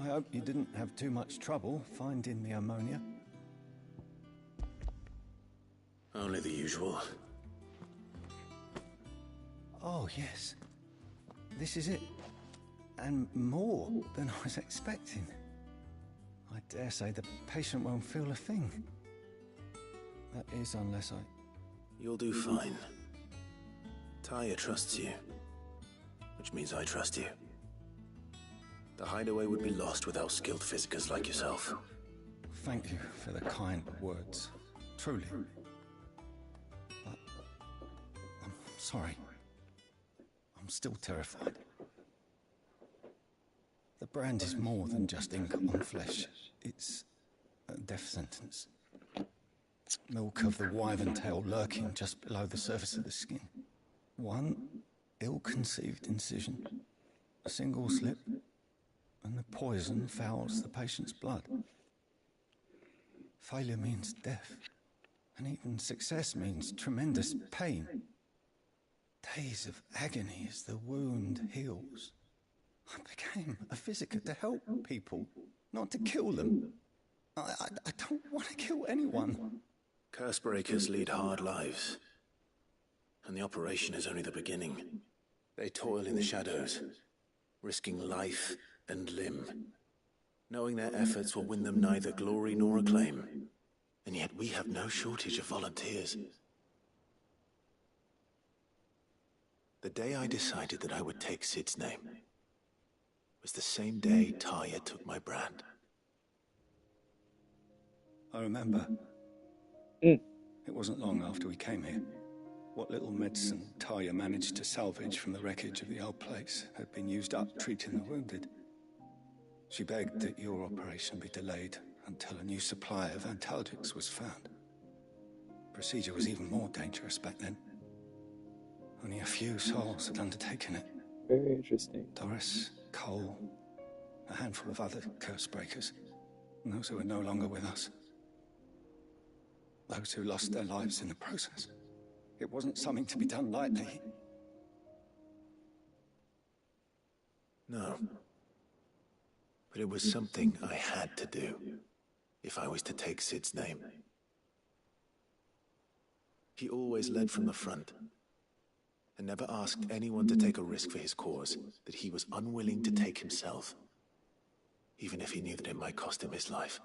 I hope you didn't have too much trouble finding the ammonia. Only the usual. Oh, yes. This is it. And more than I was expecting. I dare say the patient won't feel a thing. That is, unless I... You'll do fine. Tyre trusts you. Which means I trust you. The hideaway would be lost without skilled physicers like yourself. Thank you for the kind words. Truly. But... I'm sorry. I'm still terrified. The brand is more than just ink on flesh. It's a death sentence. Milk of the wyvern tail lurking just below the surface of the skin. One ill-conceived incision, a single slip, and the poison fouls the patient's blood. Failure means death, and even success means tremendous pain. Days of agony as the wound heals. I became a physiker to help people, not to kill them. I don't want to kill anyone. Cursebreakers lead hard lives. And the operation is only the beginning. They toil in the shadows, risking life and limb, knowing their efforts will win them neither glory nor acclaim. And yet we have no shortage of volunteers. The day I decided that I would take Sid's name was the same day Tyre took my brand. I remember. It wasn't long after we came here. What little medicine Tyre managed to salvage from the wreckage of the old place had been used up treating the wounded. She begged that your operation be delayed until a new supply of antalgics was found. Procedure was even more dangerous back then. Only a few souls had undertaken it. Very interesting. Doris, Cole, a handful of other Cursebreakers, and those who are no longer with us. Those who lost their lives in the process. It wasn't something to be done lightly. No. But it was something I had to do, if I was to take Sid's name. He always led from the front, and never asked anyone to take a risk for his cause that he was unwilling to take himself, even if he knew that it might cost him his life.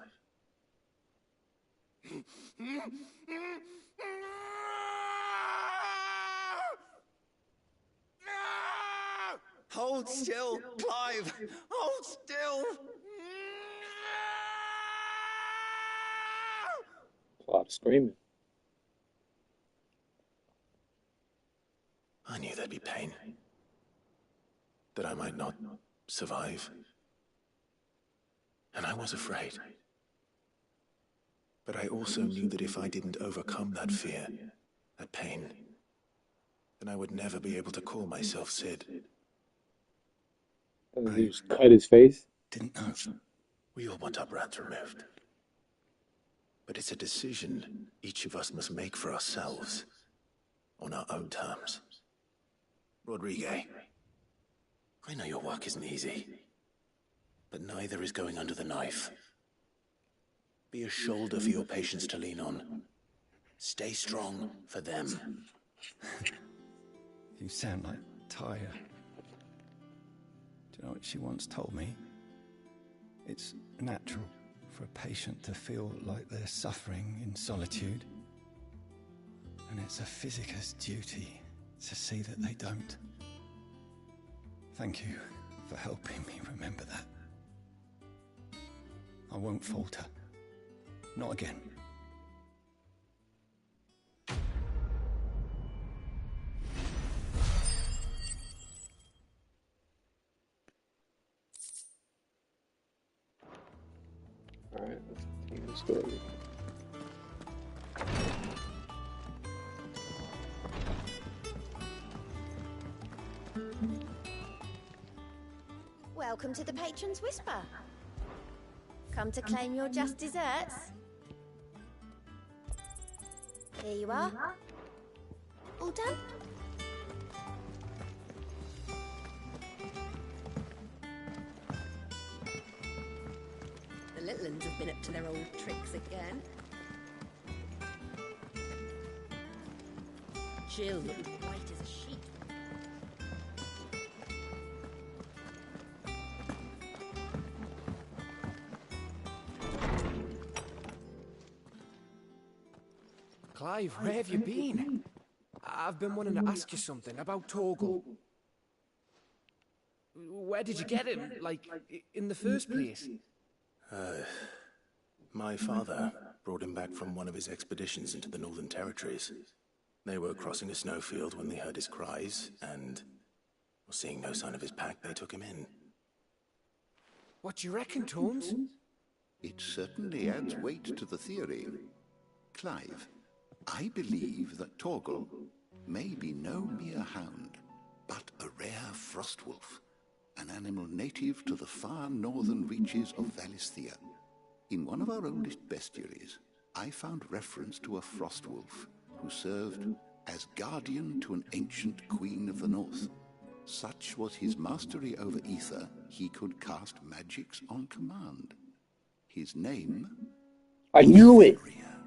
Hold still, Clive! Hold still! A lot of screaming. I knew there'd be pain. That I might not survive. And I was afraid. But I also knew that if I didn't overcome that fear, that pain, then I would never be able to call myself Sid. And he just cut his face. Didn't know. We all want our brands removed. But it's a decision each of us must make for ourselves, on our own terms. Rodriguez, I know your work isn't easy, but neither is going under the knife. Be a shoulder for your patients to lean on. Stay strong for them. You sound like Tyre. Do you know what she once told me? It's natural for a patient to feel like they're suffering in solitude. And it's a physiker's duty to see that they don't. Thank you for helping me remember that. I won't falter. Not again. Alright, let's continue the story. Welcome to the Patron's Whisper. Come to claim your just desserts? Here you are. All done? The little ones have been up to their old tricks again. Jill looked white as a sheet. Clive, where have you been? I've been wanting to ask you something about Torgal. Where did you get him, like, in the first place? My father brought him back from one of his expeditions into the Northern Territories. They were crossing a snowfield when they heard his cries, and, seeing no sign of his pack, they took him in. What do you reckon, Tomes? It certainly adds weight to the theory. Clive, I believe that Torgal may be no mere hound, but a rare frostwolf, an animal native to the far northern reaches of Valisthea. In one of our oldest bestiaries, I found reference to a frostwolf who served as guardian to an ancient queen of the north. Such was his mastery over ether, he could cast magics on command. His name... I knew it!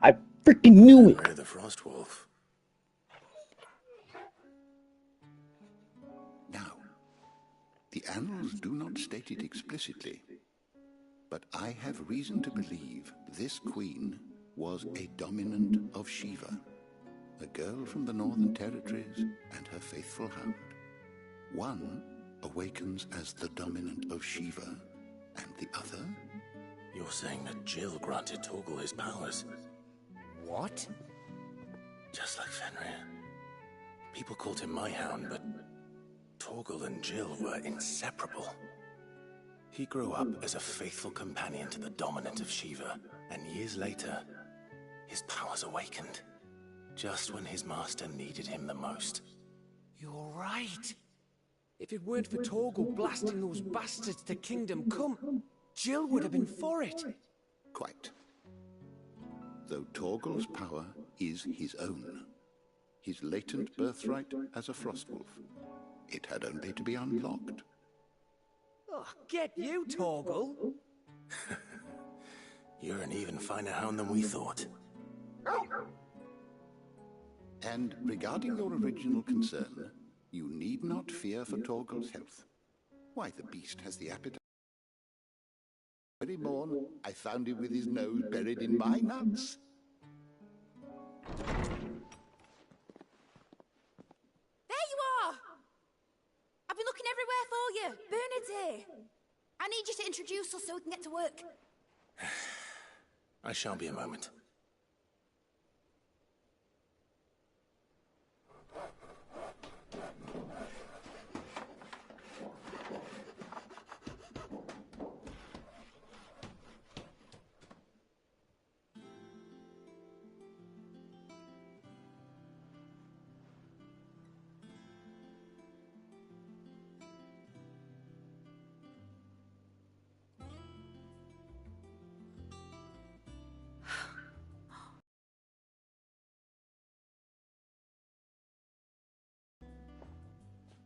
I freaking knew it! Fenrir the Frostwolf. Now, the annals do not state it explicitly, but I have reason to believe this queen was a dominant of Shiva, a girl from the Northern Territories and her faithful hound. One awakens as the dominant of Shiva, and the other... You're saying that Jill granted Torgal his powers? What? Just like Fenrir. People called him my hound, but Torgal and Jill were inseparable. He grew up as a faithful companion to the dominant of Shiva, and years later, his powers awakened, just when his master needed him the most. You're right. If it weren't for Torgal blasting those bastards to Kingdom Come, Jill would have been for it. Quite. Though Torgal's power is his own, his latent birthright as a Frostwolf, it had only to be unlocked. Oh, get you, Torgal! You're an even finer hound than we thought. And regarding your original concern, you need not fear for Torgal's health. Why, the beast has the appetite. Very morn, I found him with his nose buried in my nuts. There you are! I've been looking everywhere for you. Bernard's here. I need you to introduce us so we can get to work. I shan't be a moment.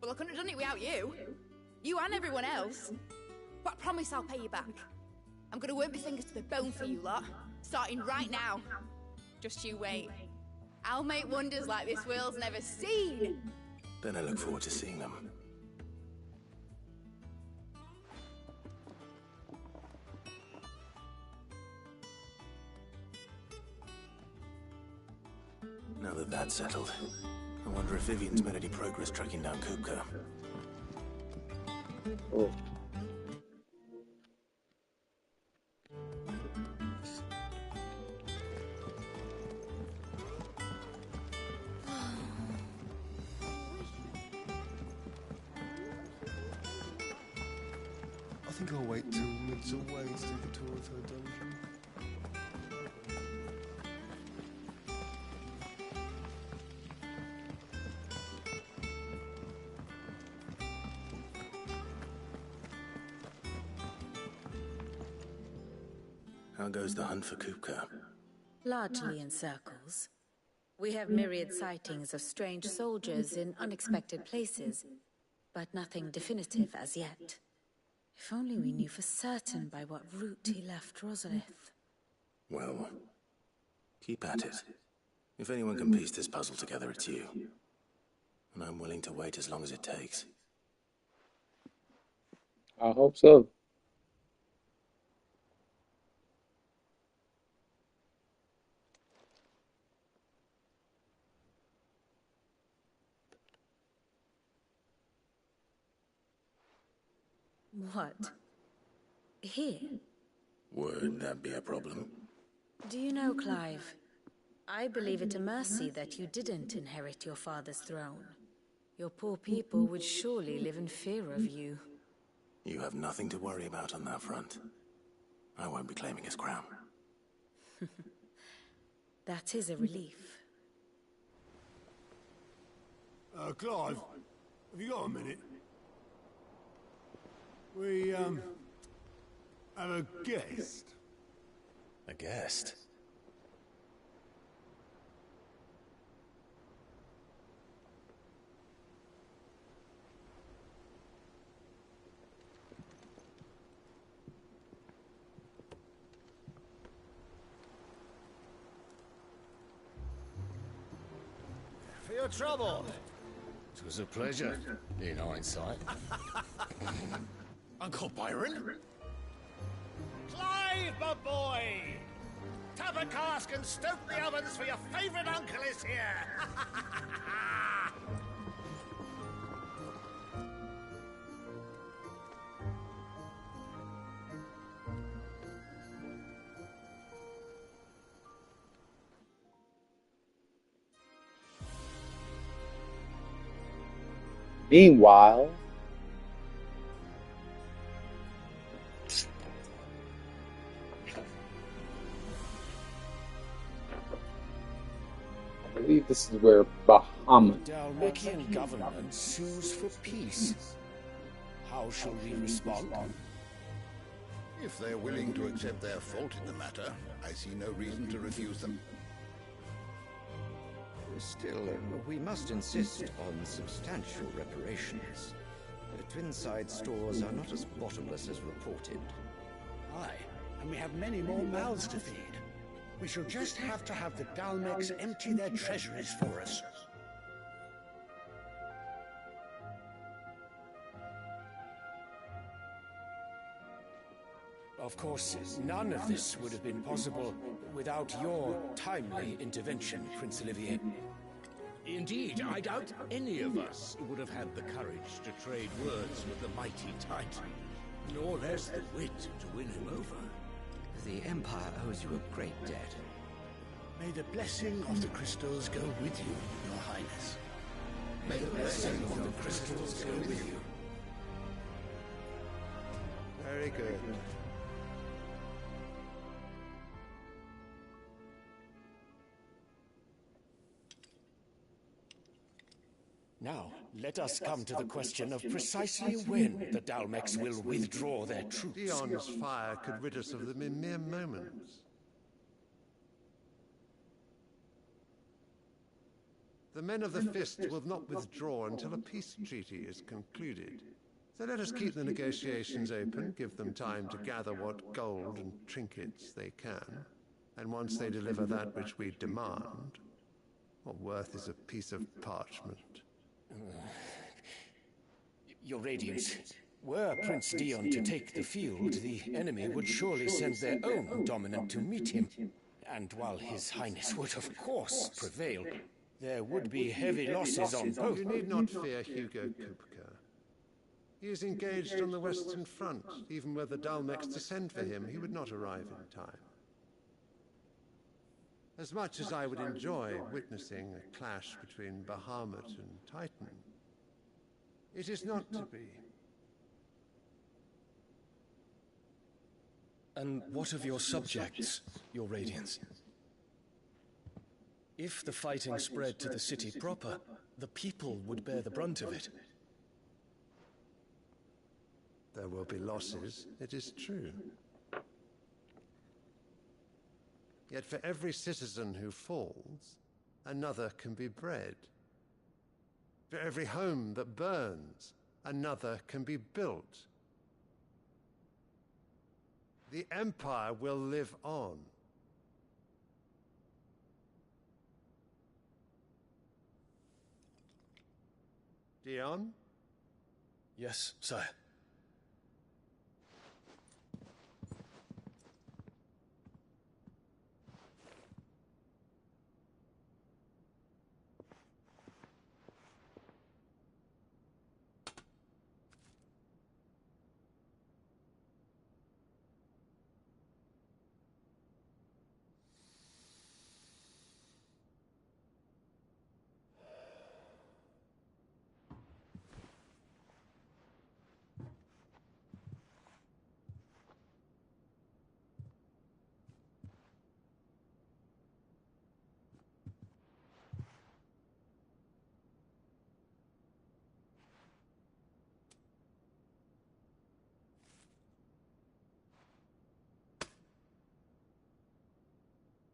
Well, I couldn't have done it without you. You and everyone else. But I promise I'll pay you back. I'm gonna work my fingers to the bone for you lot. Starting right now. Just you wait. I'll make wonders like this world's never seen. Then I look forward to seeing them. Now that that's settled, I wonder if Vivian's made any progress tracking down Kupka. Oh. I think I'll wait till Mid's away to take a tour of her dungeon. How goes the hunt for Kupka? Largely in circles. We have myriad sightings of strange soldiers in unexpected places, but nothing definitive as yet. If only we knew for certain by what route he left Rosalith. Well, keep at it. If anyone can piece this puzzle together, it's you. And I'm willing to wait as long as it takes. I hope so. What? Here? Would that be a problem? Do you know, Clive? I believe it a mercy that you didn't inherit your father's throne. Your poor people would surely live in fear of you. You have nothing to worry about on that front. I won't be claiming his crown. That is a relief. Clive, have you got a minute? We, have a guest. A guest? For your trouble. It was a pleasure, in hindsight. Uncle Byron? Clive, my boy! Tap a cask and stoke the ovens, for your favourite uncle is here! Meanwhile, I believe this is where Bahamut. Dhalmekian government sues for peace. How shall we respond? If they're willing to accept their fault in the matter, I see no reason to refuse them. Still, we must insist on substantial reparations. The Twinside stores are not as bottomless as reported. Aye, and we have many more mouths to feed. We shall just have to have the Dalmex empty their treasuries for us. Of course, none of this would have been possible without your timely intervention, Prince Olivier. Indeed, I doubt any of us would have had the courage to trade words with the mighty Titan, nor less the wit to win him over. The Empire owes you a great debt. May the blessing of the crystals go with you, Your Highness. May the blessing of the crystals go with you. Very good. Now, let us come to the question of precisely when the Dalmex will withdraw their troops. Dion's fire could rid us of them in mere moments. The men of the Fist will not withdraw until a peace treaty is concluded. So let us keep the negotiations open, give them time to gather what gold and trinkets they can. And once they deliver that which we demand, what worth is a piece of parchment? Your Radiance, were Prince Dion to take the field, the enemy would surely send their own dominant to meet him. And while His Highness would, of course, prevail, there would be heavy losses on both. You need not fear Hugo Kupka. He is engaged on the Western Front. Even were the Dalmex to send for him, he would not arrive in time. As much as I would enjoy witnessing a clash between Bahamut and Titan, it is not to be. And what of your subjects, Your Radiance? If the fighting spread to the city proper, the people would bear the brunt of it. There will be losses, it is true. Yet for every citizen who falls, another can be bred. For every home that burns, another can be built. The Empire will live on. Dion? Yes, sire.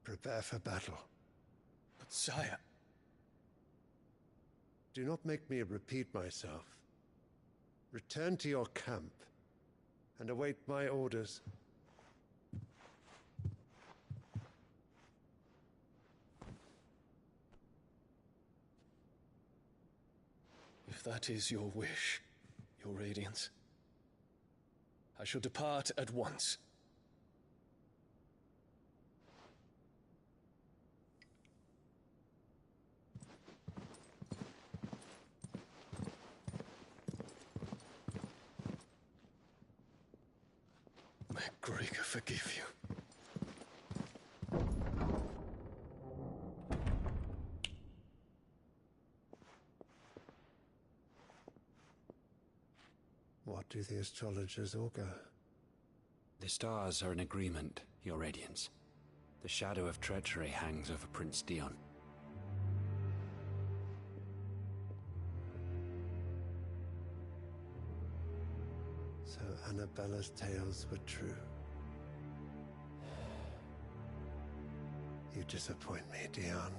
Prepare for battle. But sire... Do not make me repeat myself. Return to your camp and await my orders. If that is your wish, Your Radiance, I shall depart at once. May Gregor forgive you. What do the astrologers augur? The stars are in agreement, Your Radiance. The shadow of treachery hangs over Prince Dion. So Annabella's tales were true. You disappoint me, Dion.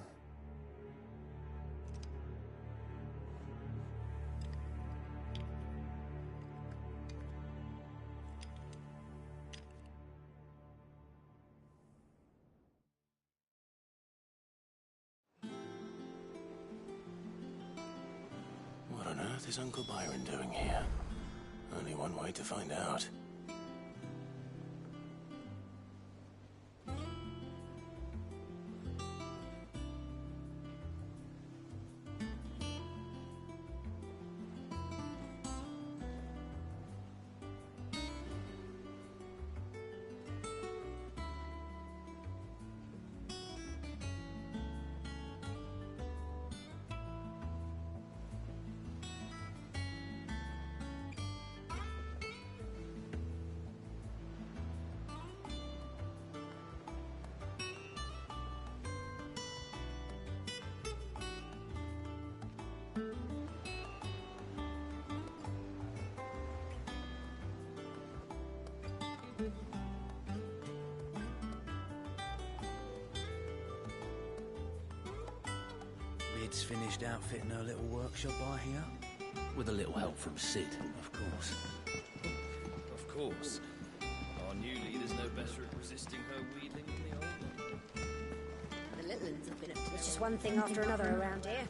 What on earth is Uncle Byron doing here? Only one way to find out. Lid's finished outfitting her little workshop, I hear. With a little help from Cid, of course. Of course. Our new leader's no better at resisting her wheedling than the old one. The little ones have been up to... It's just one thing after another around here.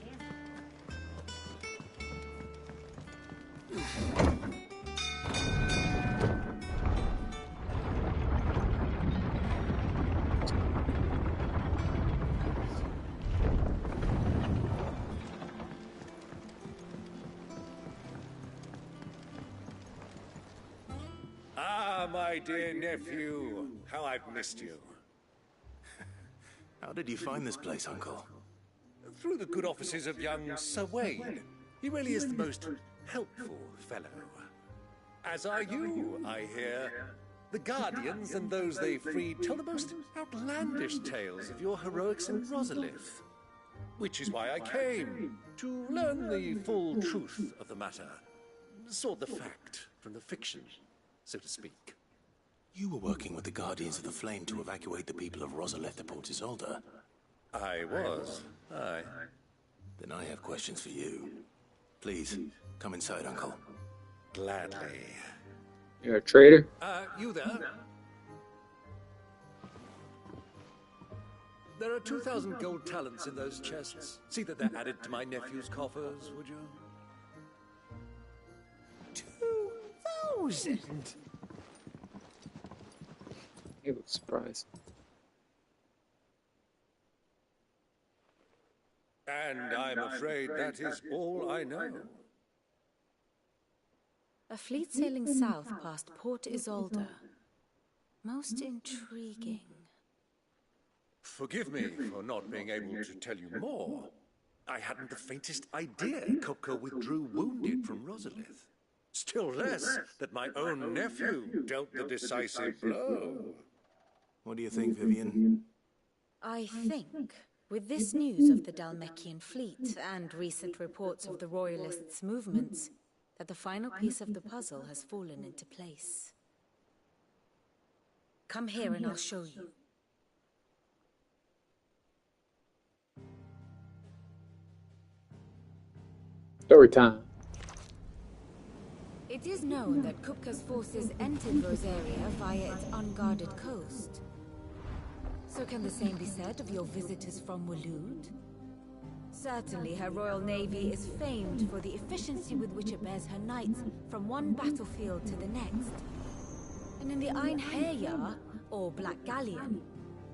My dear nephew, how I've missed you. How did you find this place, Uncle? Through the good offices of young Sir Wayne. He really is the most helpful fellow. As are you, I hear. The Guardians and those they freed tell the most outlandish tales of your heroics in Rosalith. Which is why I came, to learn the full truth of the matter. Sort the fact from the fiction, so to speak. You were working with the Guardians of the Flame to evacuate the people of Rosalith to Port Isolde. I was. Aye. Then I have questions for you. Please, come inside, Uncle. Gladly. You're a traitor? You there? There are 2,000 gold talents in those chests. See that they're added to my nephew's coffers, would you? 2,000? He looks surprised. And I'm afraid that is all I know. A fleet sailing south past Port Isolde. Most intriguing. Forgive me for not being able to tell you more. I hadn't the faintest idea Kupka withdrew wounded from Rosalith. Still less that my own nephew dealt the decisive blow. What do you think, Vivian? I think, with this news of the Dhalmekian fleet and recent reports of the Royalists' movements, that the final piece of the puzzle has fallen into place. Come here and I'll show you. Story time. It is known that Kupka's forces entered Rosaria via its unguarded coast. So can the same be said of your visitors from Waloed? Certainly her Royal Navy is famed for the efficiency with which it bears her knights from one battlefield to the next. And in the Einherjar, or Black Galleon,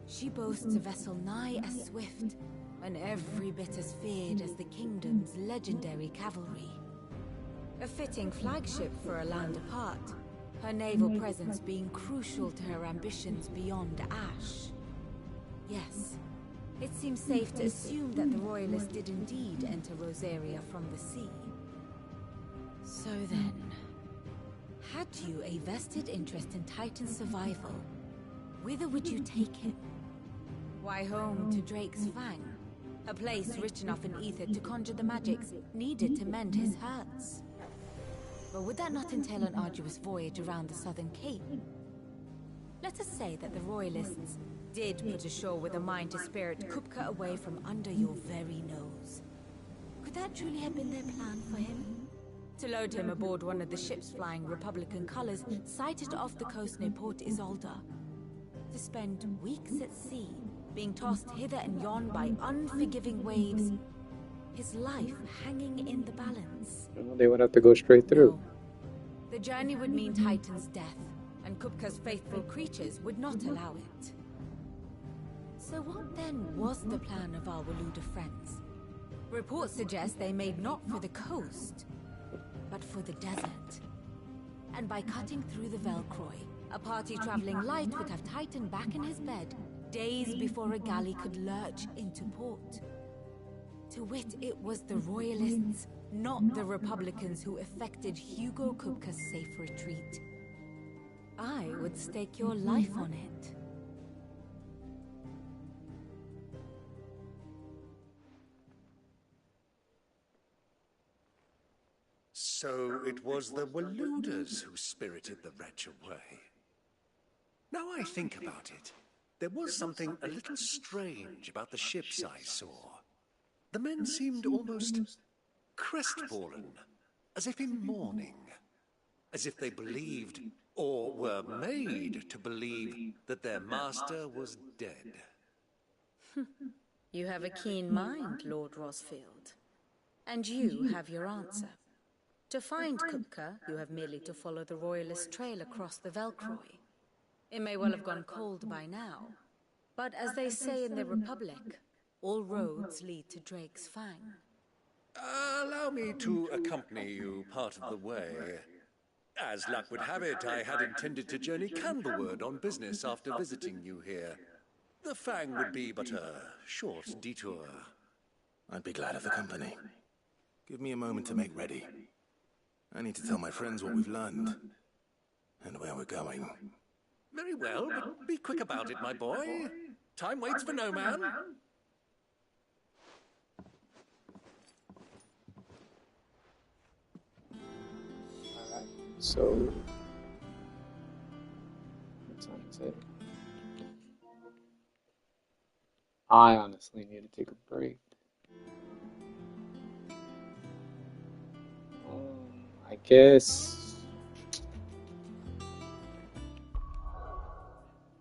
she boasts a vessel nigh as swift and every bit as feared as the kingdom's legendary cavalry. A fitting flagship for a land apart, her naval presence being crucial to her ambitions beyond Ash. Yes, it seems safe to assume that the Royalists did indeed enter Rosaria from the sea. So then, had you a vested interest in Titan's survival, whither would you take him? Why, home to Drake's Fang, a place rich enough in ether to conjure the magics needed to mend his hurts. But would that not entail an arduous voyage around the southern cape? Let us say that the Royalists did put ashore with a mind to spirit Kupka away from under your very nose. Could that truly have been their plan for him? To load him aboard one of the ships flying Republican colors sighted off the coast near Port Isolde. To spend weeks at sea, being tossed hither and yon by unforgiving waves, his life hanging in the balance. They would have to go straight through. The journey would mean Titan's death, and Kupka's faithful creatures would not allow it. So what then was the plan of our Waluda friends? Reports suggest they made not for the coast, but for the desert. And by cutting through the Velcroy, a party traveling light would have Titan back in his bed days before a galley could lurch into port. To wit, it was the Royalists, not the Republicans, who effected Hugo Kupka's safe retreat. I would stake your life on it. So it was the Waludas who spirited the wretch away. Now I think about it, there was something a little strange about the ships I saw. The men seemed almost crestfallen, as if in mourning, as if they believed, or were made to believe, that their master was dead. You have a keen mind, Lord Rosfield. And you have your answer. To find Kupka, you have merely to follow the Royalist trail across the Velcroy. It may well have gone cold by now, but as they say in the Republic, all roads lead to Drake's Fang. Allow me to accompany you part of the way. As luck would have it, I had intended to journey Candlewood on business after visiting you here. The Fang would be but a short detour. I'd be glad of the company. Give me a moment to make ready. I need to tell my friends what we've learned, and where we're going. Very well, but be quick about it, my boy. Time waits for no man. So time is it? I honestly need to take a break. I guess.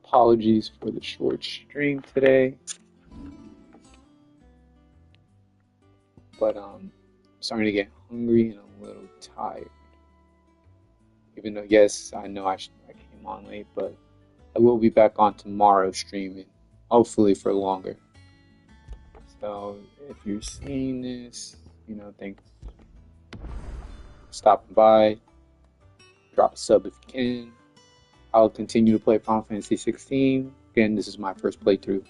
Apologies for the short stream today. But I'm starting to get hungry and a little tired. Even though, yes, I know I came on late, but I will be back on tomorrow streaming, hopefully for longer. So if you're seeing this, you know, thanks for stopping by. Drop a sub if you can. I'll continue to play Final Fantasy 16. Again, this is my first playthrough,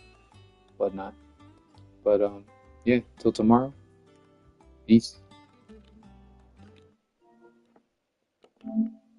whatnot. But yeah, till tomorrow. Peace.